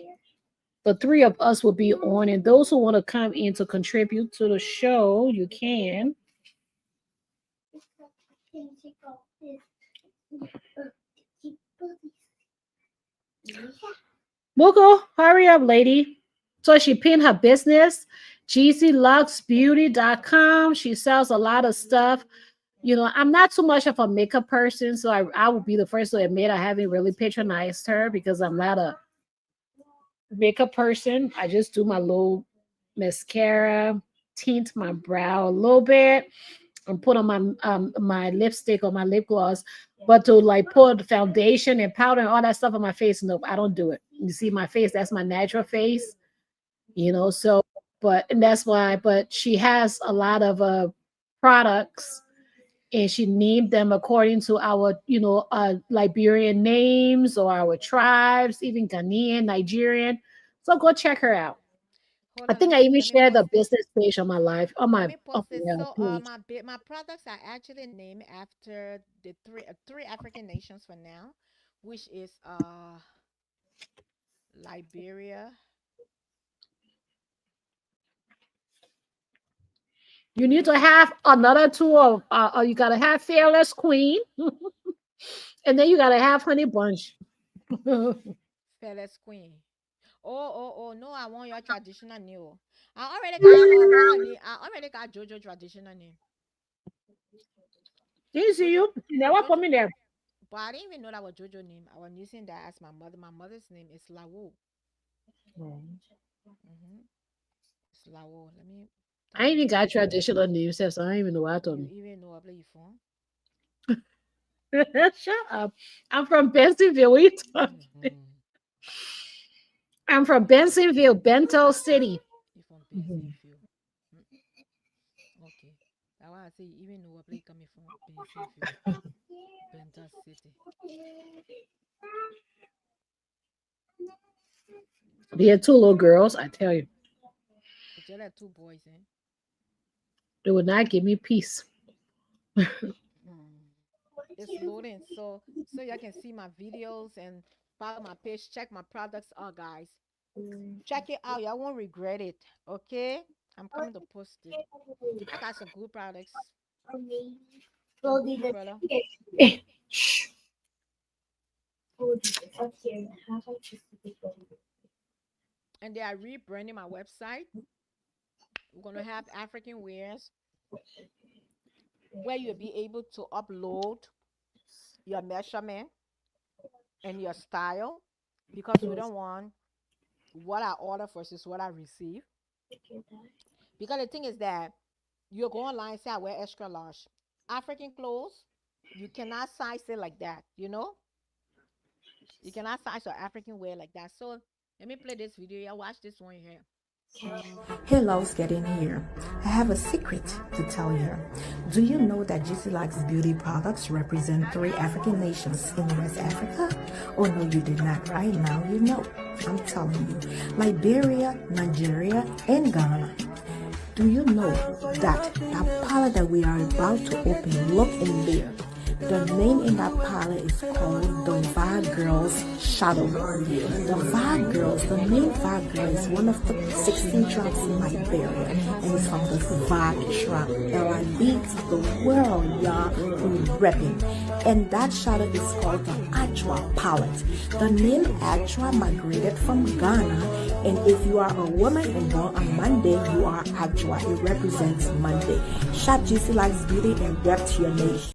the three of us will be on, and those who want to come in to contribute to the show, you can. Mugo, hurry up, lady. So she pinned her business, gcluxbeauty.com. She sells a lot of stuff. I'm not too much of a makeup person, so I will be the first to admit I haven't really patronized her because I'm not a makeup person. I just do my little mascara, tint my brow a little bit, and put on my lipstick or my lip gloss. But to like put foundation and powder and all that stuff on my face, nope, I don't do it. You see my face, that's my natural face, so and that's why, but she has a lot of products and she named them according to our, Liberian names or our tribes, even Ghanaian, Nigerian. So go check her out. Hold I on. think I even Let me shared the post it. business page on my live on Let my me post it. So page. my products are actually named after the three African nations for now, which is Liberia. You need to have another two of you gotta have Fearless Queen, and then you gotta have Honey Bunch. Fearless Queen. Oh, no, I want your traditional name. I already got hold on, I already got Jojo traditional name. Didn't see Jojo you. You never Jojo put me there. but I didn't even know that was Jojo name. I was using that as my mother. My mother's name is Lawo. Mm-hmm. It's Lawo. Let me I type ain't it even in. got traditional names, so I don't even know what I told You me. even know I play your phone? Shut up. I'm from Bensonville. What you talking? Mm-hmm. I'm from Bensonville, Bento City. You from Mhm. Bentonville. Okay. That's why I say you even know I play coming from Bentonville. Benton City. They had two little girls, I tell you. It's just like two boys, eh? They would not give me peace. Mm. It's loading, so you can see my videos and follow my page. Check my products out, guys. Check it out. Y'all won't regret it. Okay, I'm coming to post it. I got some good products. You good, brother? Eh, shh. And they are rebranding my website. We're gonna have African wears where you'll be able to upload your measurement and your style because we don't want what I order versus what I receive. Because the thing is that you go online and say I wear extra large. African clothes, you cannot size it like that, you know? You cannot size your African wear like that. So let me play this video. Yeah, watch this one here. Hello, getting here. I have a secret to tell you. Do you know that GC Likes Beauty products represent 3 African nations in West Africa? Oh no, you did not. Right now, you know. I'm telling you. Liberia, Nigeria, and Ghana. Do you know that that parlor that we are about to open, look in there, the name in that parlor is called the Vibe Girls Shadow. The Vibe Girls, the name Vibe Girl is one of the 16 tribes in Liberia, and it's from the Vibe tribe. LIB to the world, y'all, who repping. And that shadow is called the Ajwa palette. The name Ajwa migrated from Ghana, and if you are a woman and born on Monday, you are Ajwa. It represents Monday. Shop GC Likes Beauty and rep to your nation.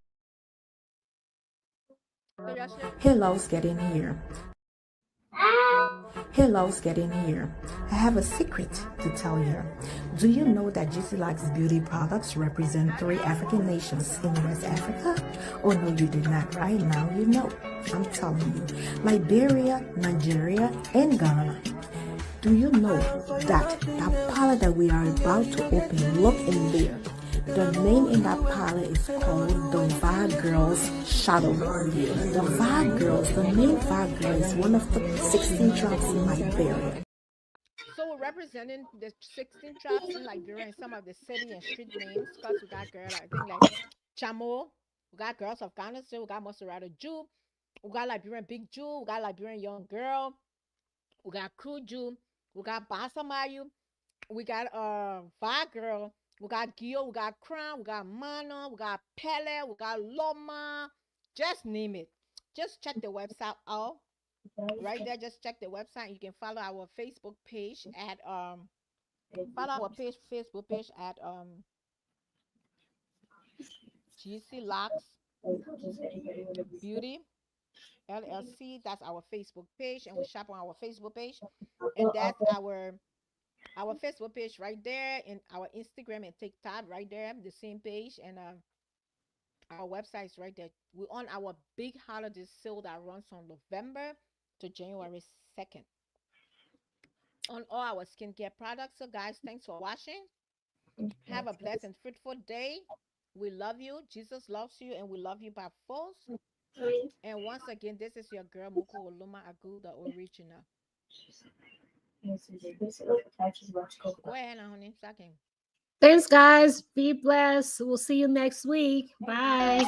Hello, getting here. Hello, getting here. I have a secret to tell you. Do you know that GC Likes Beauty products represent 3 African nations in West Africa? Oh no, you did not. Right now, you know. I'm telling you. Liberia, Nigeria, and Ghana. Do you know that that parlor that we are about to open, look in there, the name in that parlor is called the Vibe Girls Shadow. The Vibe Girls, the name Vibe Girl is one of the 16 tribes in Liberia. So we're representing the 16 tribes in Liberia and some of the city and street names, because we got girls, I think, like Chamo, we got girls of Ghana, so we got Maserati Jew, we got Liberian Big Jew, we got Liberian Young Girl, we got Crew Jew, we got Basamayu, we got Vibe Girl, we got Gio, we got Crown, we got Mana, we got Pele, we got Loma, just name it. Just check the website out. Right there, just check the website. You can follow our Facebook page at Facebook page at GC Likes Beauty LLC. That's our Facebook page, and we shop on our Facebook page, and that's our Facebook page right there, and our Instagram and TikTok right there, the same page, and our website is right there. We're on our big holiday sale that runs from November to January 2nd on all our skincare products. So guys, thanks for watching. Have a blessed and fruitful day. We love you. Jesus loves you, and we love you by force. And once again, this is your girl Muku Oluma Agu, the original. Go ahead, honey. Second. Thanks, guys. Be blessed. We'll see you next week. Bye.